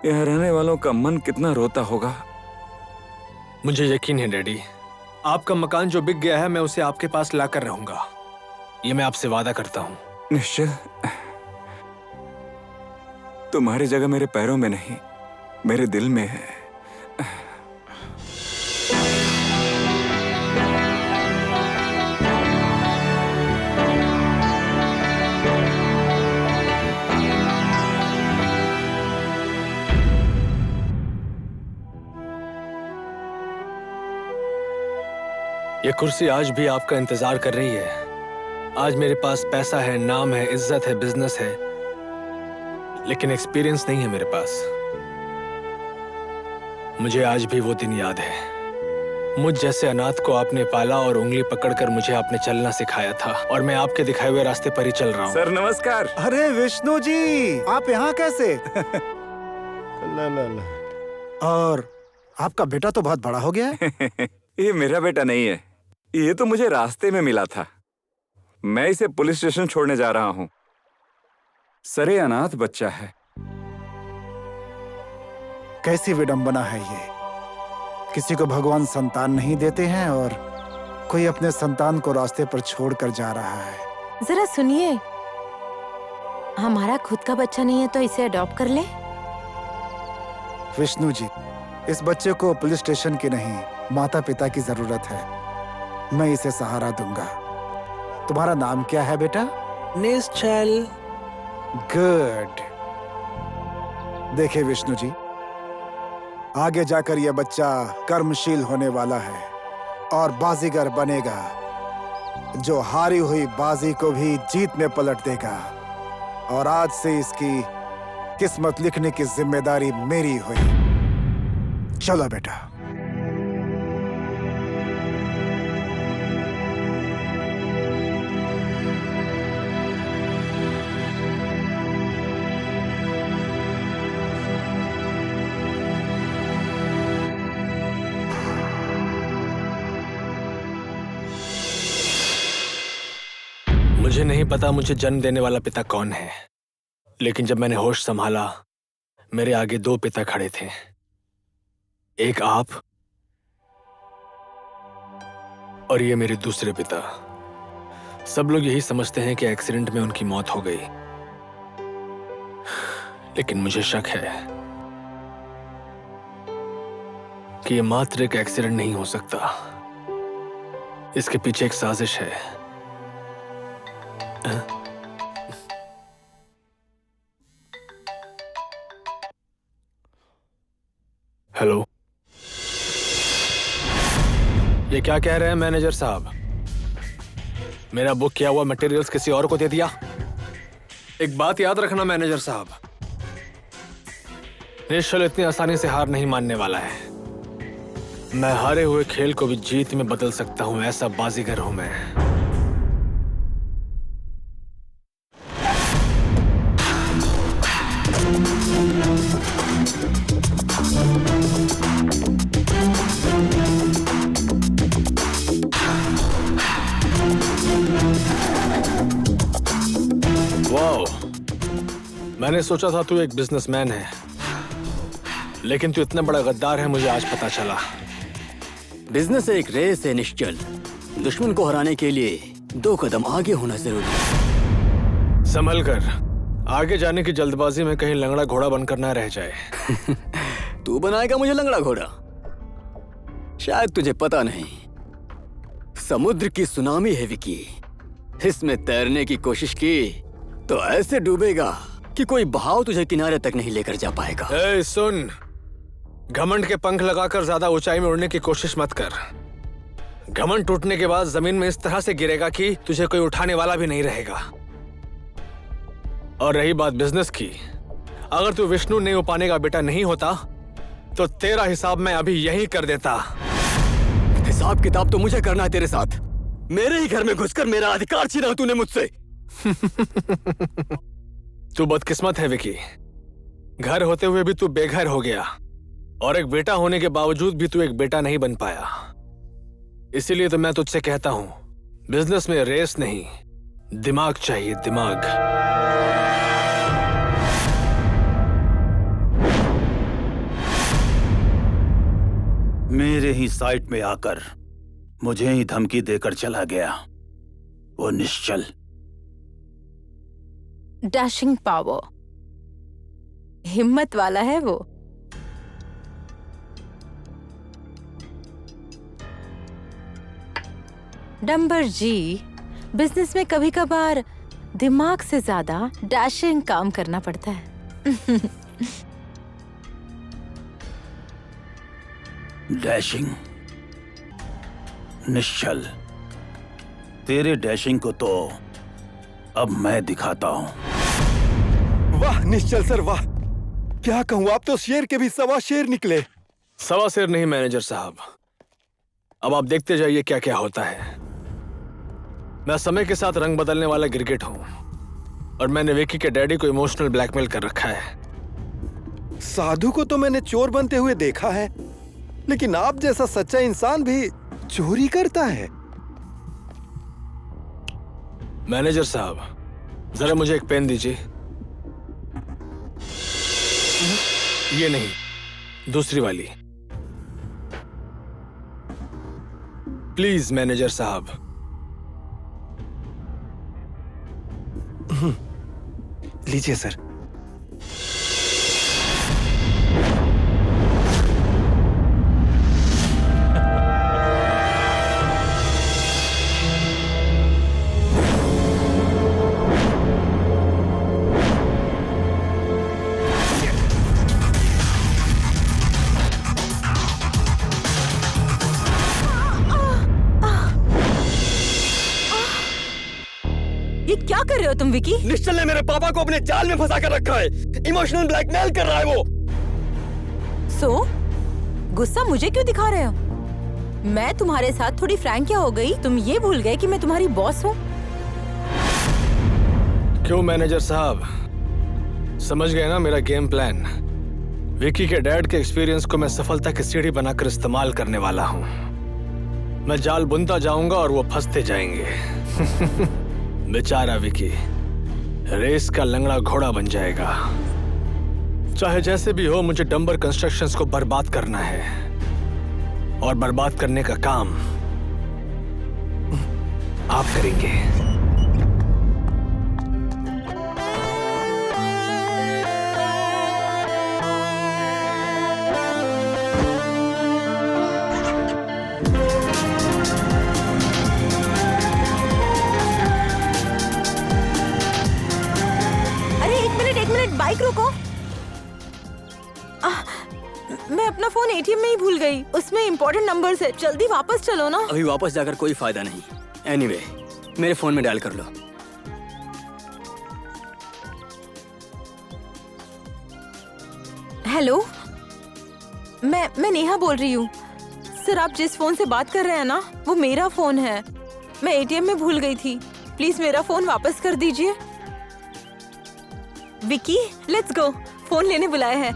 यहाँ रहने वालों का मन कितना रोता होगा। मुझे यकीन है डैडी, आपका मकान जो बिक गया है मैं उसे आपके पास लाकर रहूंगा, ये मैं आपसे वादा करता हूँ। निश्चल, तुम्हारी जगह मेरे पैरों में नहीं, मेरे दिल में है। ये कुर्सी आज भी आपका इंतजार कर रही है। आज मेरे पास पैसा है, नाम है, इज्जत है, बिजनेस है, लेकिन एक्सपीरियंस नहीं है मेरे पास। मुझे आज भी वो दिन याद है। मुझ जैसे अनाथ को आपने पाला और उंगली पकड़कर मुझे आपने चलना सिखाया था, और मैं आपके दिखाए हुए रास्ते पर ही चल रहा हूँ। सर नमस्कार। अरे विष्णु जी, आप यहाँ कैसे? और आपका बेटा तो बहुत बड़ा हो गया है। ये मेरा बेटा नहीं है, ये तो मुझे रास्ते में मिला था। मैं इसे पुलिस स्टेशन छोड़ने जा रहा हूँ। सर ये अनाथ बच्चा है। कैसी विडंबना है ये। किसी को भगवान संतान नहीं देते हैं और कोई अपने संतान को रास्ते पर छोड़कर जा रहा है। जरा सुनिए, हमारा खुद का बच्चा नहीं है तो इसे अडॉप्ट कर ले। विष्णु जी, इस बच्चे को पुलिस स्टेशन की नहीं, माता पिता की जरूरत है। मैं इसे सहारा दूंगा। तुम्हारा नाम क्या है बेटा? निश्चल। गुड। देखिए विष्णु जी, आगे जाकर यह बच्चा कर्मशील होने वाला है और बाजीगर बनेगा, जो हारी हुई बाजी को भी जीत में पलट देगा। और आज से इसकी किस्मत लिखने की जिम्मेदारी मेरी हुई। चलो बेटा। मुझे नहीं पता मुझे जन्म देने वाला पिता कौन है, लेकिन जब मैंने होश संभाला मेरे आगे दो पिता खड़े थे। एक आप और ये मेरे दूसरे पिता। सब लोग यही समझते हैं कि एक्सीडेंट में उनकी मौत हो गई, लेकिन मुझे शक है कि ये मात्र एक एक्सीडेंट नहीं हो सकता। इसके पीछे एक साजिश है। हेलो, ये क्या कह रहे हैं मैनेजर साहब? मेरा बुक किया हुआ मटेरियल्स किसी और को दे दिया? एक बात याद रखना मैनेजर साहब, निश्चल इतनी आसानी से हार नहीं मानने वाला है। मैं हारे हुए खेल को भी जीत में बदल सकता हूं, ऐसा बाजीगर हूं मैं। वाओ, मैंने सोचा था तू एक बिजनेसमैन है, लेकिन तू इतना बड़ा गद्दार है, मुझे आज पता चला। बिजनेस एक रेस है निश्चल। दुश्मन को हराने के लिए 2 कदम आगे होना जरूरी है। संभल कर, आगे जाने की जल्दबाजी में कहीं लंगड़ा घोड़ा बनकर ना रह जाए। तू बनाएगा मुझे लंगड़ा घोड़ा? शायद तुझे पता नहीं, समुद्र की सुनामी है विकी। इसमें तैरने की कोशिश की तो ऐसे डूबेगा कि कोई बहाव तुझे किनारे तक नहीं लेकर जा पाएगा। ए, सुन, घमंड के पंख लगाकर ज्यादा ऊंचाई में उड़ने की कोशिश मत कर। घमंड टूटने के बाद जमीन में इस तरह से गिरेगा कि तुझे कोई उठाने वाला भी नहीं रहेगा। और रही बात बिजनेस की, अगर तू विष्णु नेउपाने का बेटा नहीं होता तो तेरा हिसाब मैं अभी यही कर देता। हिसाब किताब तो मुझे करना है तेरे साथ। मेरे ही घर में घुसकर मेरा अधिकार छीना तूने मुझसे। तू बदकिस्मत है विकी, घर होते हुए भी तू बेघर हो गया, और एक बेटा होने के बावजूद भी तू एक बेटा नहीं बन पाया। इसीलिए तो मैं तुझसे कहता हूं, बिजनेस में रेस नहीं, दिमाग चाहिए, दिमाग। मेरे ही साइट में आकर मुझे ही धमकी देकर चला गया वो निश्चल। डैशिंग पावर, हिम्मत वाला है वो। डंबर जी, बिजनेस में कभी कभार दिमाग से ज्यादा डैशिंग काम करना पड़ता है। डैशिंग? निश्चल, तेरे डैशिंग को तो अब मैं दिखाता हूं। वाह निश्चल सर वाह, क्या कहूँ, आप तो शेर के भी सवा शेर निकले। सवा शेर नहीं मैनेजर साहब, अब आप देखते जाइए क्या क्या होता है। मैं समय के साथ रंग बदलने वाला गिरगिट हूं और मैंने विकी के डैडी को इमोशनल ब्लैकमेल कर रखा है। साधु को तो मैंने चोर बनते हुए देखा है, लेकिन आप जैसा सच्चा इंसान भी चोरी करता है। मैनेजर साहब, जरा मुझे एक पेन दीजिए। ये नहीं, दूसरी वाली प्लीज मैनेजर साहब। लीजिए सर। ये क्या कर रहे हो तुम विकी? निश्चल ने मेरे पापा को अपने जाल में फंसा कर रखा है। इमोशनल ब्लैकमेल कर रहा है वो। गुस्सा मुझे क्यों दिखा रहे हो? मैं तुम्हारे साथ थोड़ी फ्रैंक क्या हो गई? तुम ये भूल गए कि मैं तुम्हारी बॉस हूँ? क्यों मैनेजर साहब, समझ गए ना मेरा गेम प्लान? विकी के डैड के एक्सपीरियंस को मैं सफलता की सीढ़ी बनाकर इस्तेमाल करने वाला हूँ। मैं जाल बुनता जाऊंगा और वो फंसते जाएंगे। बेचारा विकी रेस का लंगड़ा घोड़ा बन जाएगा। चाहे जैसे भी हो, मुझे डंबर कंस्ट्रक्शंस को बर्बाद करना है और बर्बाद करने का काम आप करेंगे। बाइक रोको। मैं अपना फोन एटीएम में ही भूल गई, उसमें इंपॉर्टेंट नंबर्स है। जल्दी वापस चलो ना। अभी वापस जाकर कोई फायदा नहीं। एनीवे, मेरे फोन में डायल कर लो। हेलो, मैं नेहा बोल रही हूँ। सर, आप जिस फोन से बात कर रहे हैं ना, वो मेरा फोन है। मैं एटीएम में भूल गई थी। प्लीज मेरा फोन वापस कर दीजिए। विकी, लेट्स गो, फोन लेने बुलाया है।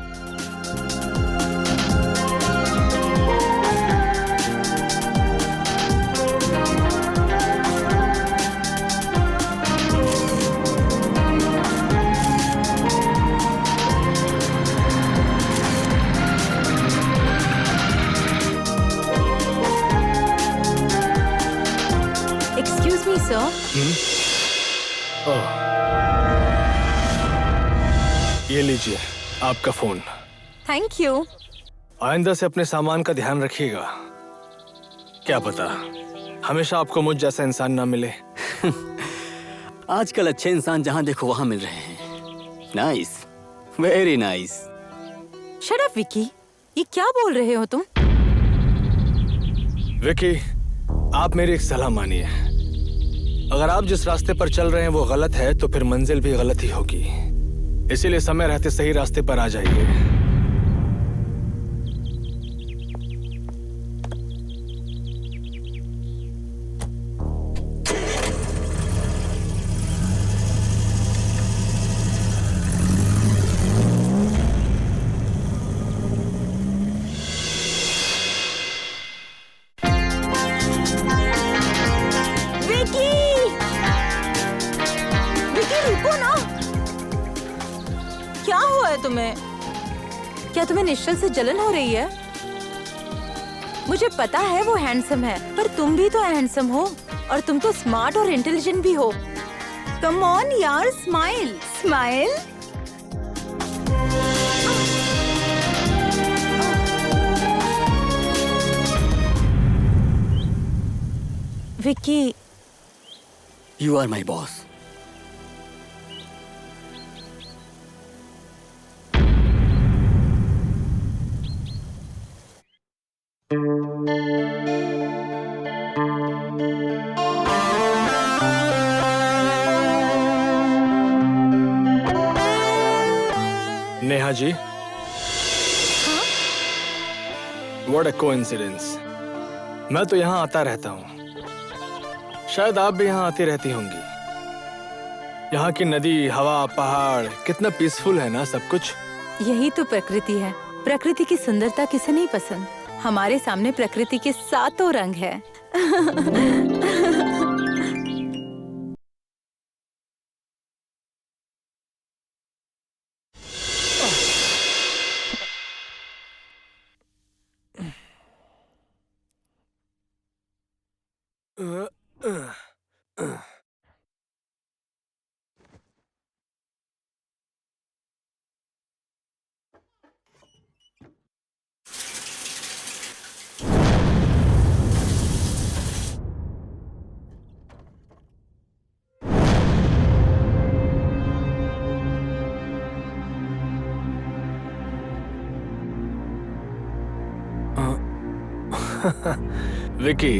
Excuse me sir. ये लीजिए आपका फोन। Thank you. आइंदा से अपने सामान का ध्यान रखिएगा। क्या पता हमेशा आपको मुझ जैसा इंसान ना मिले। आजकल अच्छे इंसान जहाँ देखो वहाँ मिल रहे हैं। Nice, very nice. Shut up Vicky, ये क्या बोल रहे हो तुम? विकी, आप मेरी एक सलाह मानिए। अगर आप जिस रास्ते पर चल रहे हैं वो गलत है तो फिर मंजिल भी गलत ही होगी। इसीलिए समय रहते सही रास्ते पर आ जाइए। क्या हुआ है तुम्हें? क्या तुम्हें निश्चल से जलन हो रही है? मुझे पता है वो हैंडसम है, पर तुम भी तो हैंडसम हो और तुम तो स्मार्ट और इंटेलिजेंट भी हो। कम ऑन यार, smile smile. Vicky, you are my boss. Neha ji, what a coincidence. मैं तो यहाँ आता रहता हूँ, शायद आप भी यहाँ आती रहती होंगी। यहाँ की नदी, हवा, पहाड़, कितना पीसफुल है ना सब कुछ। यही तो प्रकृति है। प्रकृति की सुंदरता किसे नहीं पसंद। हमारे सामने प्रकृति के सातों रंग है। विकी,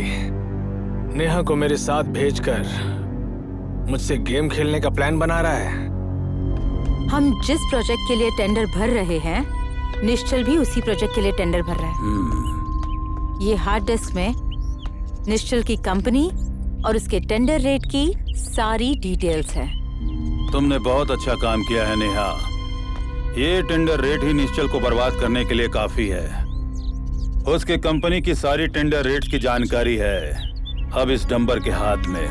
नेहा को मेरे साथ भेजकर मुझसे गेम खेलने का प्लान बना रहा है। हम जिस प्रोजेक्ट के लिए टेंडर भर रहे हैं, निश्चल भी उसी प्रोजेक्ट के लिए टेंडर भर रहा है। ये हार्ड डिस्क में निश्चल की कंपनी और उसके टेंडर रेट की सारी डिटेल्स है। तुमने बहुत अच्छा काम किया है नेहा। ये टेंडर रेट ही निश्चल को बर्बाद करने के लिए काफी है। उसके कंपनी की सारी टेंडर रेट्स की जानकारी है अब इस डंबर के हाथ में।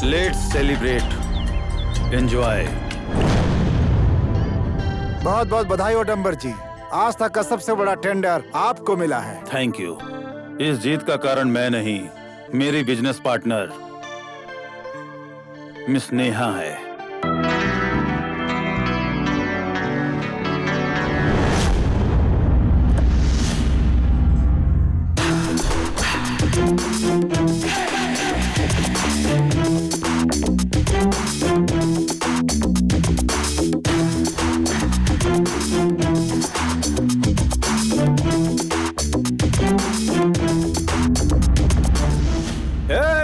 Let's celebrate, enjoy. बहुत बहुत बधाई हो डंबर जी, आज तक का सबसे बड़ा टेंडर आपको मिला है। Thank you. इस जीत का कारण मैं नहीं, मेरी बिजनेस पार्टनर मिस नेहा है।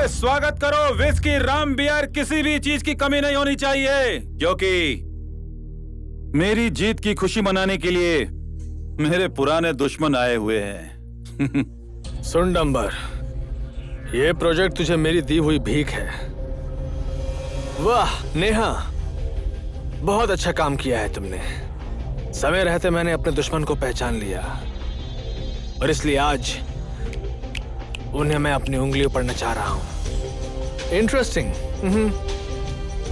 स्वागत करो। विस्की, रम, बियर, किसी भी चीज की कमी नहीं होनी चाहिए, क्योंकि मेरी जीत की खुशी मनाने के लिए मेरे पुराने दुश्मन आए हुए हैं। सुन डंबर, ये प्रोजेक्ट तुझे मेरी दी हुई भीख है। वाह नेहा, बहुत अच्छा काम किया है तुमने। समय रहते मैंने अपने दुश्मन को पहचान लिया और इसलिए आज उन्हें मैं अपनी उंगलियों पर नचा रहा हूं। Interesting,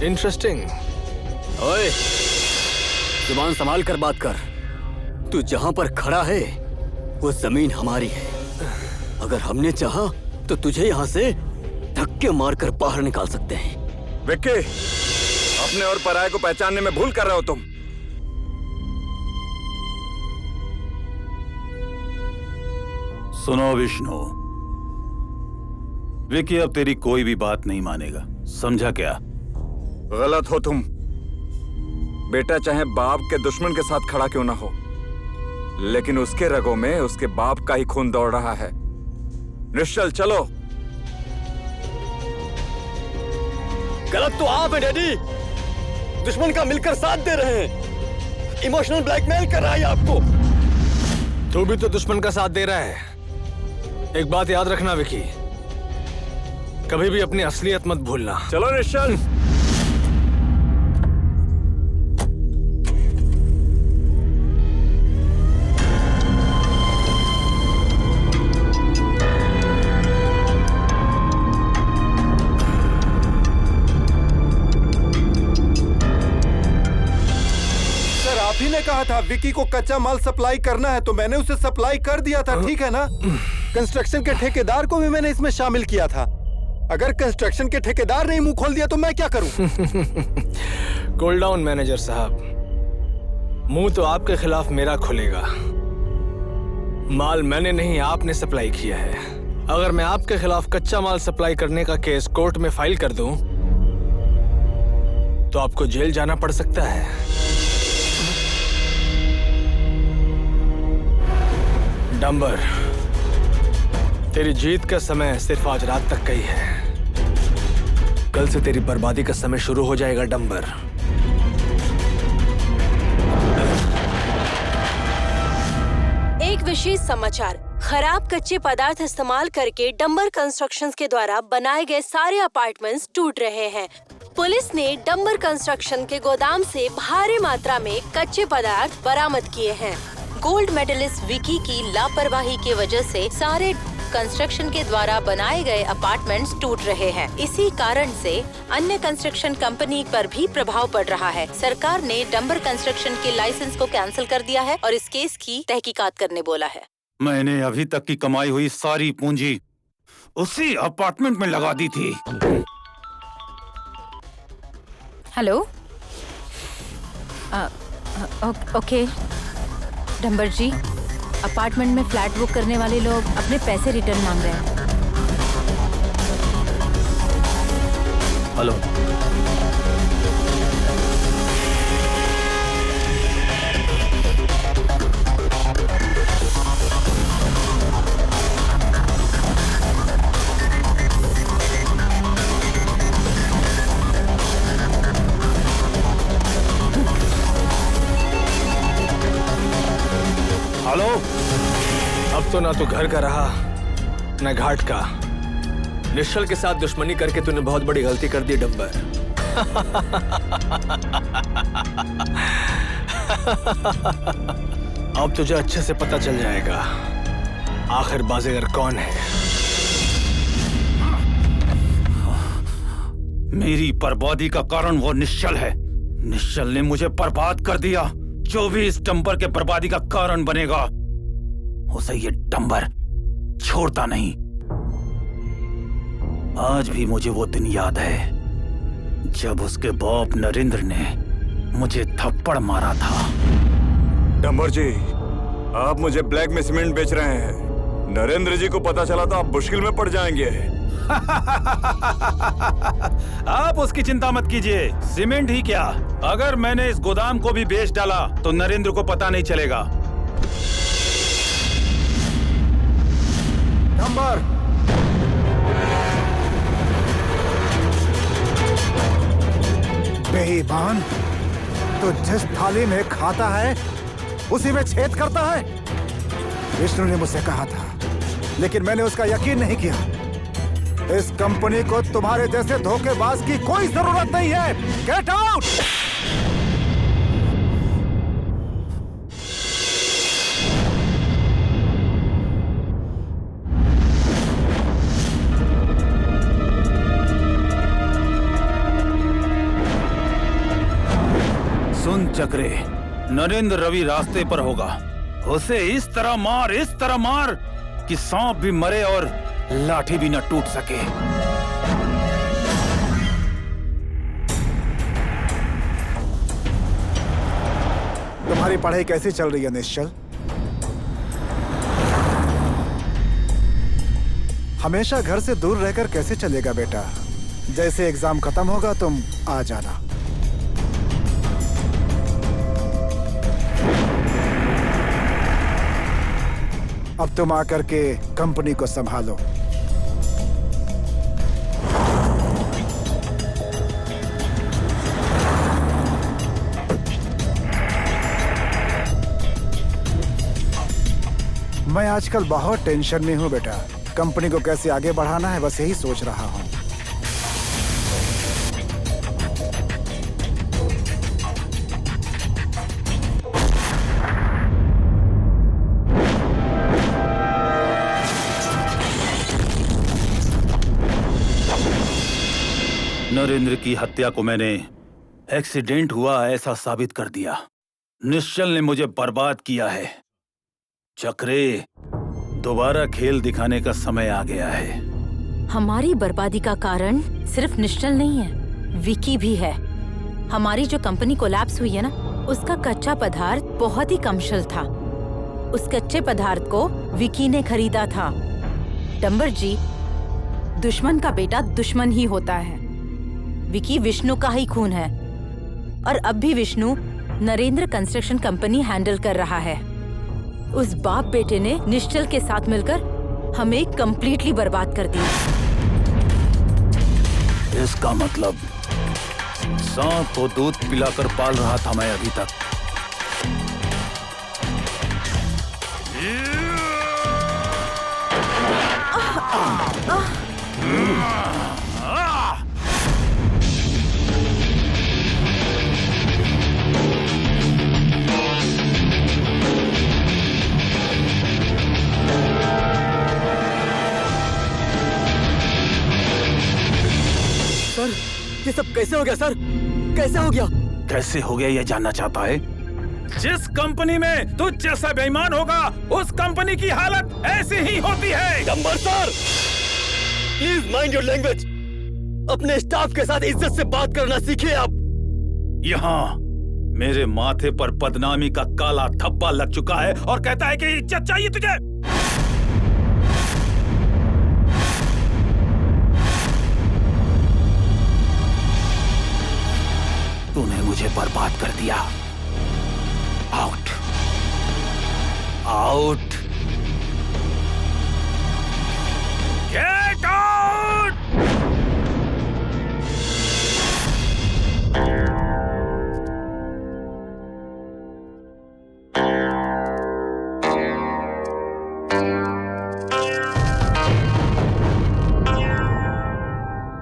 interesting. ओए, जुबान संभाल कर बात कर। तू जहां पर खड़ा है वो जमीन हमारी है। अगर हमने चाहा तो तुझे यहाँ से धक्के मारकर बाहर निकाल सकते हैं। विक्की, अपने और पराये को पहचानने में भूल कर रहे हो तुम। सुनो विष्णु, विक्की अब तेरी कोई भी बात नहीं मानेगा, समझा क्या? गलत हो तुम। बेटा चाहे बाप के दुश्मन के साथ खड़ा क्यों ना हो, लेकिन उसके रगों में उसके बाप का ही खून दौड़ रहा है। निश्चल, चलो। गलत तो आप है डैडी, दुश्मन का मिलकर साथ दे रहे हैं। इमोशनल ब्लैकमेल कर रहा है आपको। तू भी तो दुश्मन का साथ दे रहा है। एक बात याद रखना विकी, कभी भी अपनी असलियत मत भूलना। चलो निश्चल। कहा था विकी को कच्चा माल सप्लाई करना है, तो मैंने उसे सप्लाई कर दिया था, ठीक है ना? कंस्ट्रक्शन के ठेकेदार को भी मैंने इसमें शामिल किया था। अगर कंस्ट्रक्शन के ठेकेदार ने मुंह खोल दिया तो मैं क्या करूं? कूल डाउन मैनेजर साहब, मुंह तो आपके खिलाफ मेरा खुलेगा। माल मैंने नहीं, आपने सप्लाई किया है। अगर मैं आपके खिलाफ कच्चा माल सप्लाई करने का केस कोर्ट में फाइल कर दूं, तो आपको जेल जाना पड़ सकता है। डंबर, तेरी जीत का समय सिर्फ आज रात तक का ही है। कल से तेरी बर्बादी का समय शुरू हो जाएगा डंबर। एक विशेष समाचार, खराब कच्चे पदार्थ इस्तेमाल करके डंबर कंस्ट्रक्शंस के द्वारा बनाए गए सारे अपार्टमेंट्स टूट रहे हैं। पुलिस ने डंबर कंस्ट्रक्शन के गोदाम से भारी मात्रा में कच्चे पदार्थ बरामद किए हैं। गोल्ड मेडलिस्ट विकी की लापरवाही की वजह से सारे कंस्ट्रक्शन के द्वारा बनाए गए अपार्टमेंट्स टूट रहे हैं। इसी कारण से अन्य कंस्ट्रक्शन कंपनी पर भी प्रभाव पड़ रहा है। सरकार ने डंबर कंस्ट्रक्शन के लाइसेंस को कैंसिल कर दिया है और इस केस की तहकीकात करने बोला है। मैंने अभी तक की कमाई हुई सारी पूंजी उसी अपार्टमेंट में लगा दी थी। हेलो, ओके डंबर जी, अपार्टमेंट में फ्लैट बुक करने वाले लोग अपने पैसे रिटर्न मांग रहे हैं। Hello, hello. अब तो ना तू घर का रहा न घाट का। निश्चल के साथ दुश्मनी करके तूने बहुत बड़ी गलती कर दी डंबर। अब तुझे अच्छे से पता चल जाएगा आखिर बाजीगर कौन है। मेरी बर्बादी का कारण वो निश्चल है। निश्चल ने मुझे बर्बाद कर दिया। जो भी इस डंबर के बर्बादी का कारण बनेगा, उसे ये डंबर छोड़ता नहीं। आज भी मुझे वो दिन याद है जब उसके बाप नरेंद्र ने मुझे थप्पड़ मारा था। डंबर जी, आप मुझे ब्लैक में सीमेंट बेच रहे हैं। नरेंद्र जी को पता चला तो आप मुश्किल में पड़ जाएंगे। आप उसकी चिंता मत कीजिए। सीमेंट ही क्या, अगर मैंने इस गोदाम को भी बेच डाला तो नरेंद्र को पता नहीं चलेगा। नंबर बेईमान, तो जिस थाली में खाता है उसी में छेद करता है। विष्णु ने मुझसे कहा था, लेकिन मैंने उसका यकीन नहीं किया। इस कंपनी को तुम्हारे जैसे धोखेबाज की कोई जरूरत नहीं है। Get out! सुन चक्रे, नरेंद्र रवि रास्ते पर होगा। उसे इस तरह मार कि सांप भी मरे और लाठी भी न टूट सके। तुम्हारी पढ़ाई कैसी चल रही है निश्चल? हमेशा घर से दूर रहकर कैसे चलेगा बेटा? जैसे एग्जाम खत्म होगा तुम आ जाना। अब तुम आकर के कंपनी को संभालो। मैं आजकल बहुत टेंशन में हूं बेटा। कंपनी को कैसे आगे बढ़ाना है बस यही सोच रहा हूं। नरेंद्र की हत्या को मैंने एक्सीडेंट हुआ ऐसा साबित कर दिया। निश्चल ने मुझे बर्बाद किया है। चक्रे, दोबारा खेल दिखाने का समय आ गया है। हमारी बर्बादी का कारण सिर्फ निश्चल नहीं है, विकी भी है। हमारी जो कंपनी कोलैप्स हुई है ना, उसका कच्चा पदार्थ बहुत ही कमशल था। उस कच्चे पदार्थ को विकी ने खरीदा था। डंबर जी, दुश्मन का बेटा दुश्मन ही होता है। विकी विष्णु का ही खून है और अब भी Vishnu Narendra construction company handle कर रहा है। उस बाप बेटे ने निश्चल के साथ मिलकर हमें कंप्लीटली बर्बाद कर दिया। इसका मतलब सांप को दूध पिलाकर पाल रहा था मैं अभी तक। सर, ये सब कैसे हो गया सर? कैसे हो गया? कैसे हो गया ये जानना चाहता है? जिस कंपनी में तू जैसा बेईमान होगा, उस कंपनी की हालत ऐसी ही होती है। Dumber sir, please mind your language. अपने स्टाफ के साथ इज्जत से बात करना सीखिए आप। यहाँ मेरे माथे पर बदनामी का काला धब्बा लग चुका है और कहता है कि इज्जत चाहिए तुझे। तूने मुझे बर्बाद कर दिया। Out, out, get out.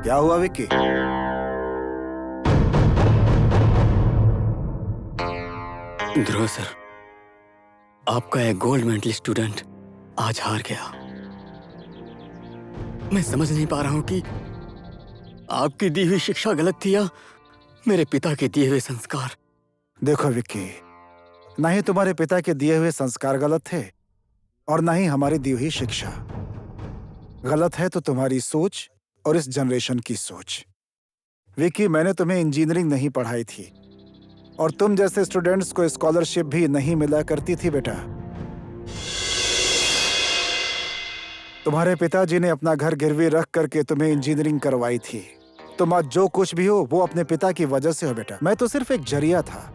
क्या हुआ विक्की? ध्रुव सर, आपका एक गोल्ड मेडल स्टूडेंट आज हार गया। मैं समझ नहीं पा रहा हूं कि आपकी दी हुई शिक्षा गलत थी या मेरे पिता के दिए हुए संस्कार। देखो विक्की, ना ही तुम्हारे पिता के दिए हुए संस्कार गलत थे और ना ही हमारी दी हुई शिक्षा। गलत है तो तुम्हारी सोच और इस जनरेशन की सोच। विक्की, मैंने तुम्हें इंजीनियरिंग नहीं पढ़ाई थी और तुम जैसे स्टूडेंट्स को स्कॉलरशिप भी नहीं मिला करती थी बेटा। तुम्हारे पिताजी ने अपना घर गिरवी रख करके तुम्हें इंजीनियरिंग करवाई थी। तुम आज जो कुछ भी हो वो अपने पिता की वजह से हो बेटा। मैं तो सिर्फ एक जरिया था।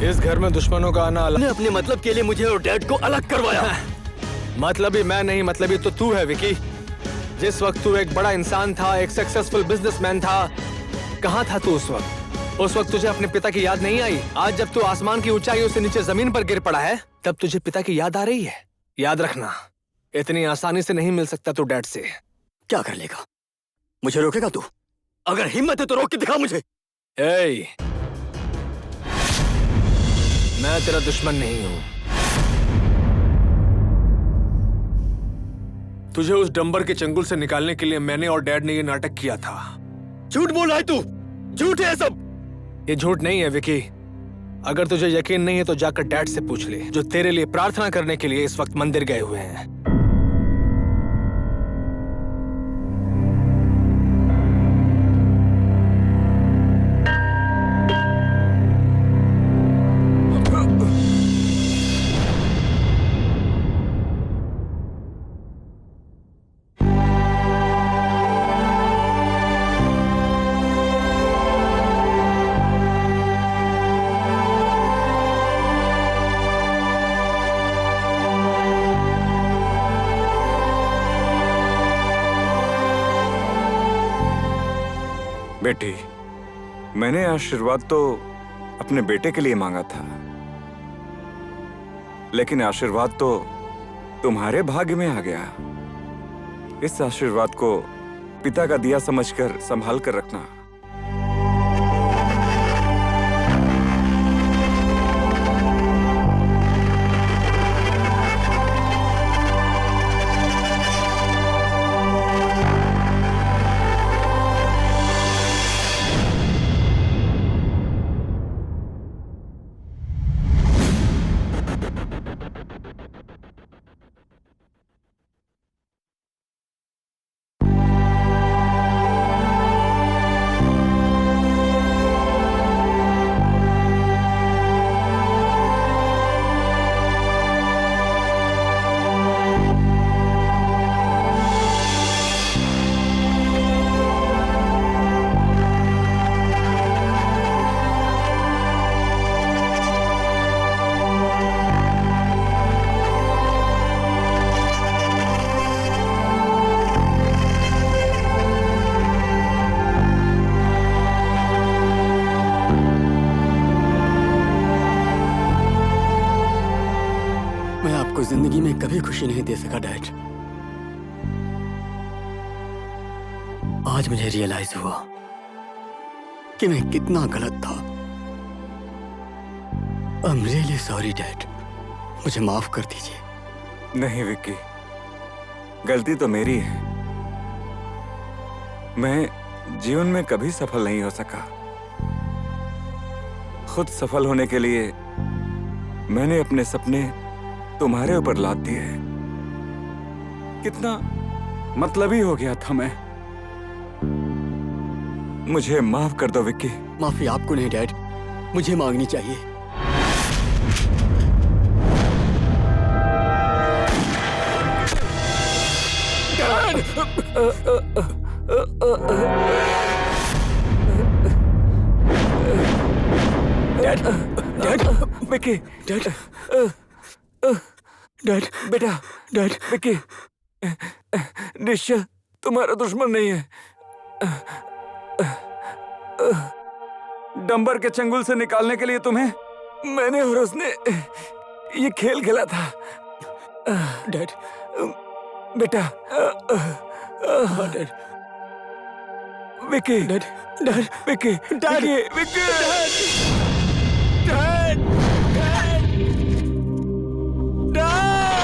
इस घर में दुश्मनों का आना अलग। अपने मतलब के लिए मुझे और डैड को अलग करवाया। मतलबी मैं नहीं, मतलबी तो तू है विकी। जिस वक्त तू एक बड़ा इंसान था, एक सक्सेसफुल बिजनेसमैन था, कहाँ था तू उस वक्त? उस वक्त तुझे अपने पिता की याद नहीं आई? आज जब तू आसमान की ऊंचाइयों से नीचे जमीन पर गिर पड़ा है, तब तुझे पिता की याद आ रही है। याद रखना, इतनी आसानी से नहीं मिल सकता तू डैड से। क्या कर लेगा? मुझे रोकेगा तू? अगर हिम्मत है तो रोक के दिखा मुझे। ए, मैं तेरा दुश्मन नहीं हूं। तुझे उस डंबर के चंगुल से निकालने के लिए मैंने और डैड ने ये नाटक किया था। झूठ बोल रहा है तू। झूठ है सब। ये झूठ नहीं है विकी। अगर तुझे यकीन नहीं है तो जाकर डैड से पूछ ले, जो तेरे लिए प्रार्थना करने के लिए इस वक्त मंदिर गए हुए हैं। बेटी, मैंने आशीर्वाद तो अपने बेटे के लिए मांगा था, लेकिन आशीर्वाद तो तुम्हारे भाग्य में आ गया। इस आशीर्वाद को पिता का दिया समझकर संभाल कर रखना। खुशी नहीं दे सका डैड। आज मुझे रियलाइज हुआ कि मैं कितना गलत था। I am really sorry dad, मुझे माफ कर दीजिए। नहीं विक्की, गलती तो मेरी है। मैं जीवन में कभी सफल नहीं हो सका। खुद सफल होने के लिए मैंने अपने सपने तुम्हारे ऊपर लाद दिए। कितना मतलबी हो गया था मैं। मुझे माफ कर दो विक्की। माफी आपको नहीं डैड, मुझे मांगनी चाहिए। Dad, dad, Vicky, dad, dad, बेटा, डैड, विक्की, निश्चय तुम्हारा दुश्मन नहीं है। डंबर के चंगुल से निकालने के लिए तुम्हें मैंने और उसने ये खेल खेला था। डैड, बेटा, dad, Vicky, dad, dad, Vicky, dad, Vicky, dad, dad,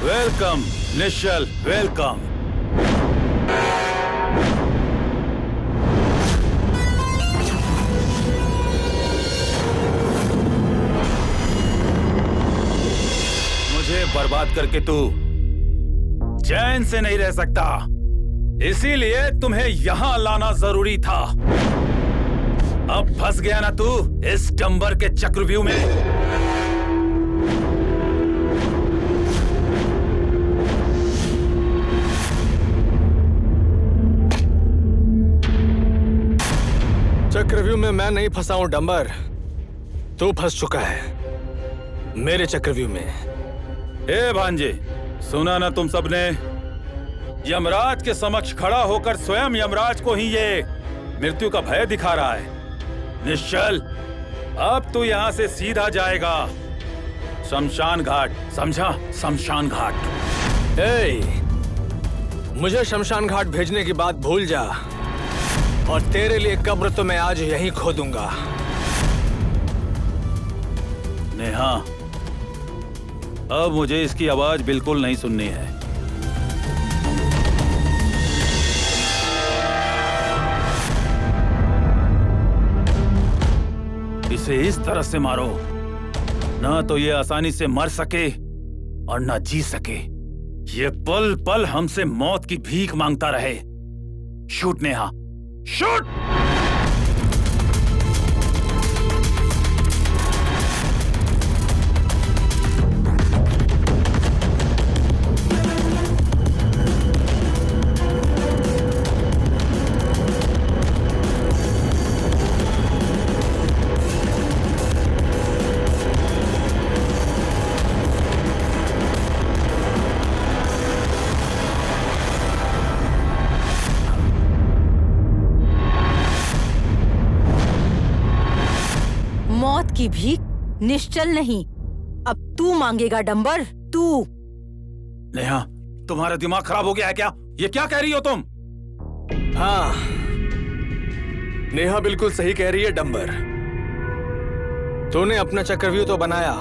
welcome Nishchal, welcome. मुझे बर्बाद करके तू चैन से नहीं रह सकता, इसीलिए तुम्हें यहां लाना जरूरी था। अब फंस गया ना तू इस डंबर के चक्रव्यूह में। चक्रव्यूह में मैं नहीं फंसा हूं डंबर, तू फंस चुका है मेरे चक्रव्यूह में। ए भांजे, सुना ना तुम सबने? यमराज के समक्ष खड़ा होकर स्वयं यमराज को ही ये मृत्यु का भय दिखा रहा है। निश्चल, अब तू यहां से सीधा जाएगा शमशान घाट, समझा? शमशान घाट। मुझे शमशान घाट भेजने की बात भूल जा, और तेरे लिए कब्र तो मैं आज यहीं खोदूंगा। नेहा, अब मुझे इसकी आवाज बिल्कुल नहीं सुननी है। इसे इस तरह से मारो ना तो ये आसानी से मर सके और ना जी सके। ये पल पल हमसे मौत की भीख मांगता रहे। Shoot Neha, shoot! की भीख निश्चल नहीं, अब तू मांगेगा डंबर, तू। नेहा, तुम्हारा दिमाग खराब हो गया है क्या? ये क्या कह रही हो तुम? हाँ, नेहा बिल्कुल सही कह रही है डंबर। तूने अपना चक्रव्यूह तो बनाया,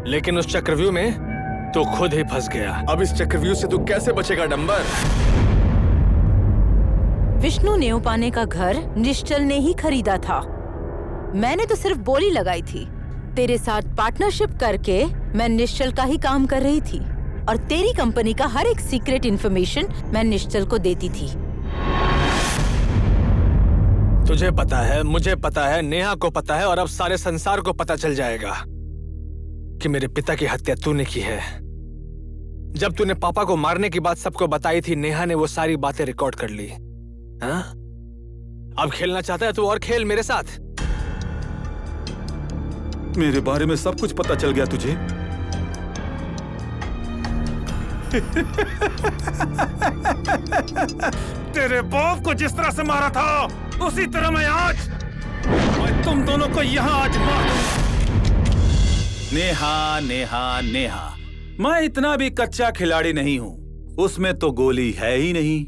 लेकिन उस चक्रव्यूह में तू खुद ही फंस गया। अब इस चक्रव्यूह से तू कैसे बचेगा डंबर? विष्णु नेवपाने का घर निश्चल ने ही खरीदा था। मैंने तो सिर्फ बोली लगाई थी। तेरे साथ पार्टनरशिप करके मैं निश्चल का ही काम कर रही थी और तेरी कंपनी का हर एक सीक्रेट इंफॉर्मेशन मैं निश्चल को देती थी। तुझे पता है, मुझे पता है, नेहा को पता है और अब सारे संसार को पता चल जाएगा कि मेरे पिता की हत्या तूने की है। जब तूने पापा को मारने की बात सबको बताई थी, नेहा ने वो सारी बातें रिकॉर्ड कर ली। हाँ? अब खेलना चाहता है तू और खेल मेरे साथ। मेरे बारे में सब कुछ पता चल गया तुझे? तेरे बाप को जिस तरह से मारा था, उसी तरह मैं तुम दोनों को यहाँ आज मार दूंगा। नेहा, नेहा, नेहा, मैं इतना भी कच्चा खिलाड़ी नहीं हूँ। उसमें तो गोली है ही नहीं।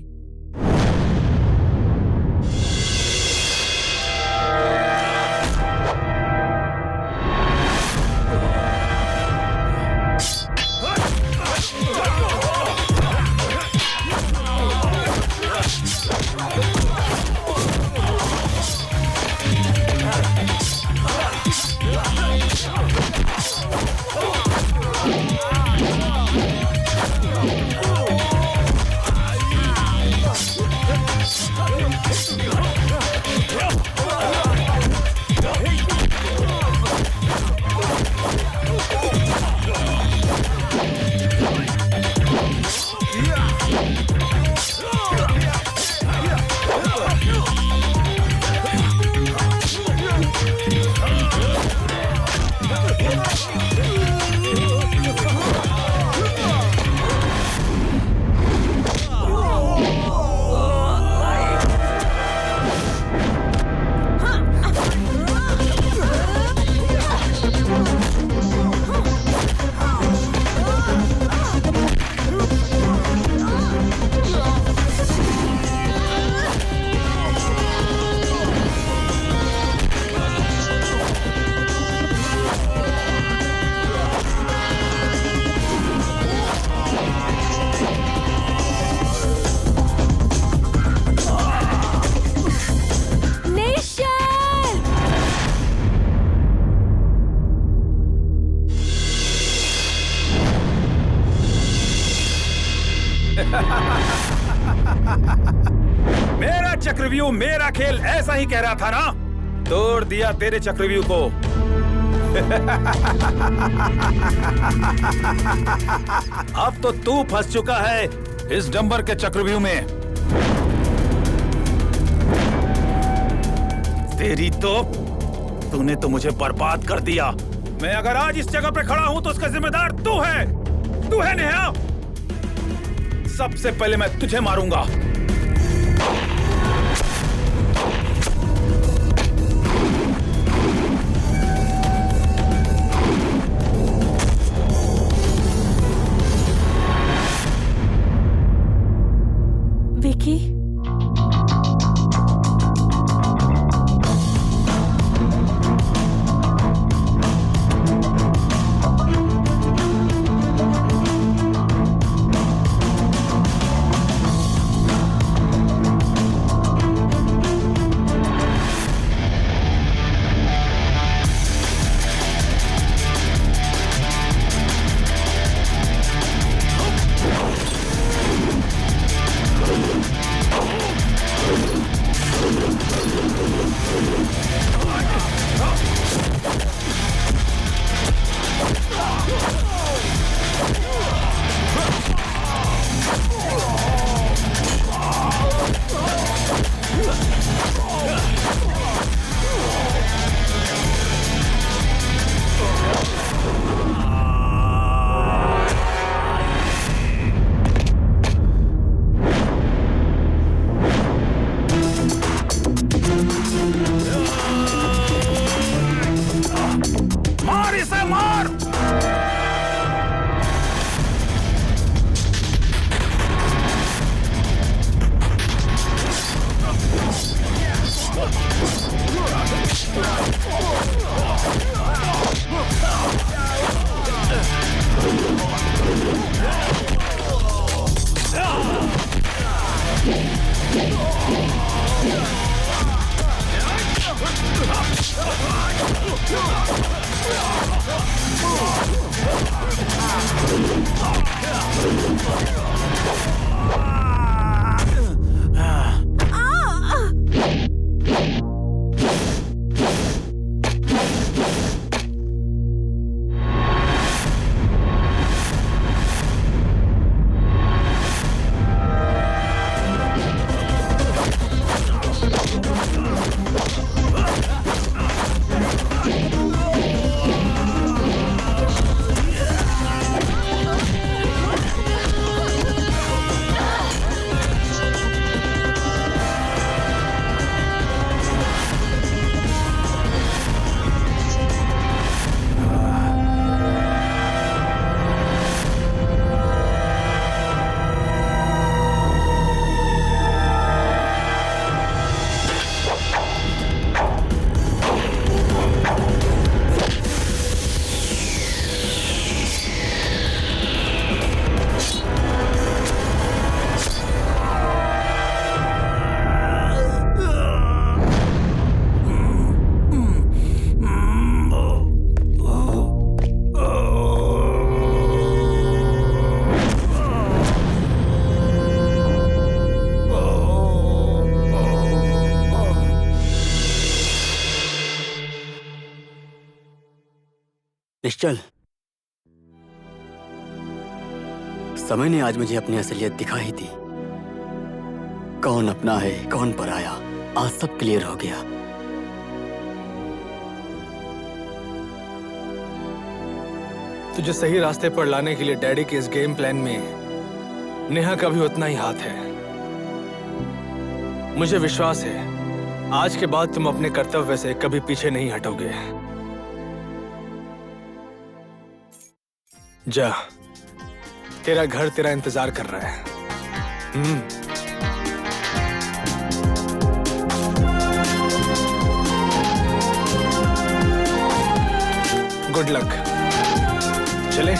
मेरा चक्रव्यूह, मेरा खेल, ऐसा ही कह रहा था ना? तोड़ दिया तेरे चक्रव्यूह को। अब तो तू फंस चुका है इस डंबर के चक्रव्यूह में। तेरी तो, तूने तो मुझे बर्बाद कर दिया। मैं अगर आज इस जगह पे खड़ा हूं तो उसका जिम्मेदार तू है। तू है नेहा। सबसे पहले मैं तुझे मारूंगा। विकी, निश्चल, समय ने आज मुझे अपनी असलियत दिखा ही दी। कौन अपना है, कौन पराया, आज सब क्लियर हो गया। तुझे सही रास्ते पर लाने के लिए डैडी के इस गेम प्लान में नेहा का भी उतना ही हाथ है। मुझे विश्वास है आज के बाद तुम अपने कर्तव्य से कभी पीछे नहीं हटोगे। जा, तेरा घर तेरा इंतजार कर रहा है। Good luck. चले।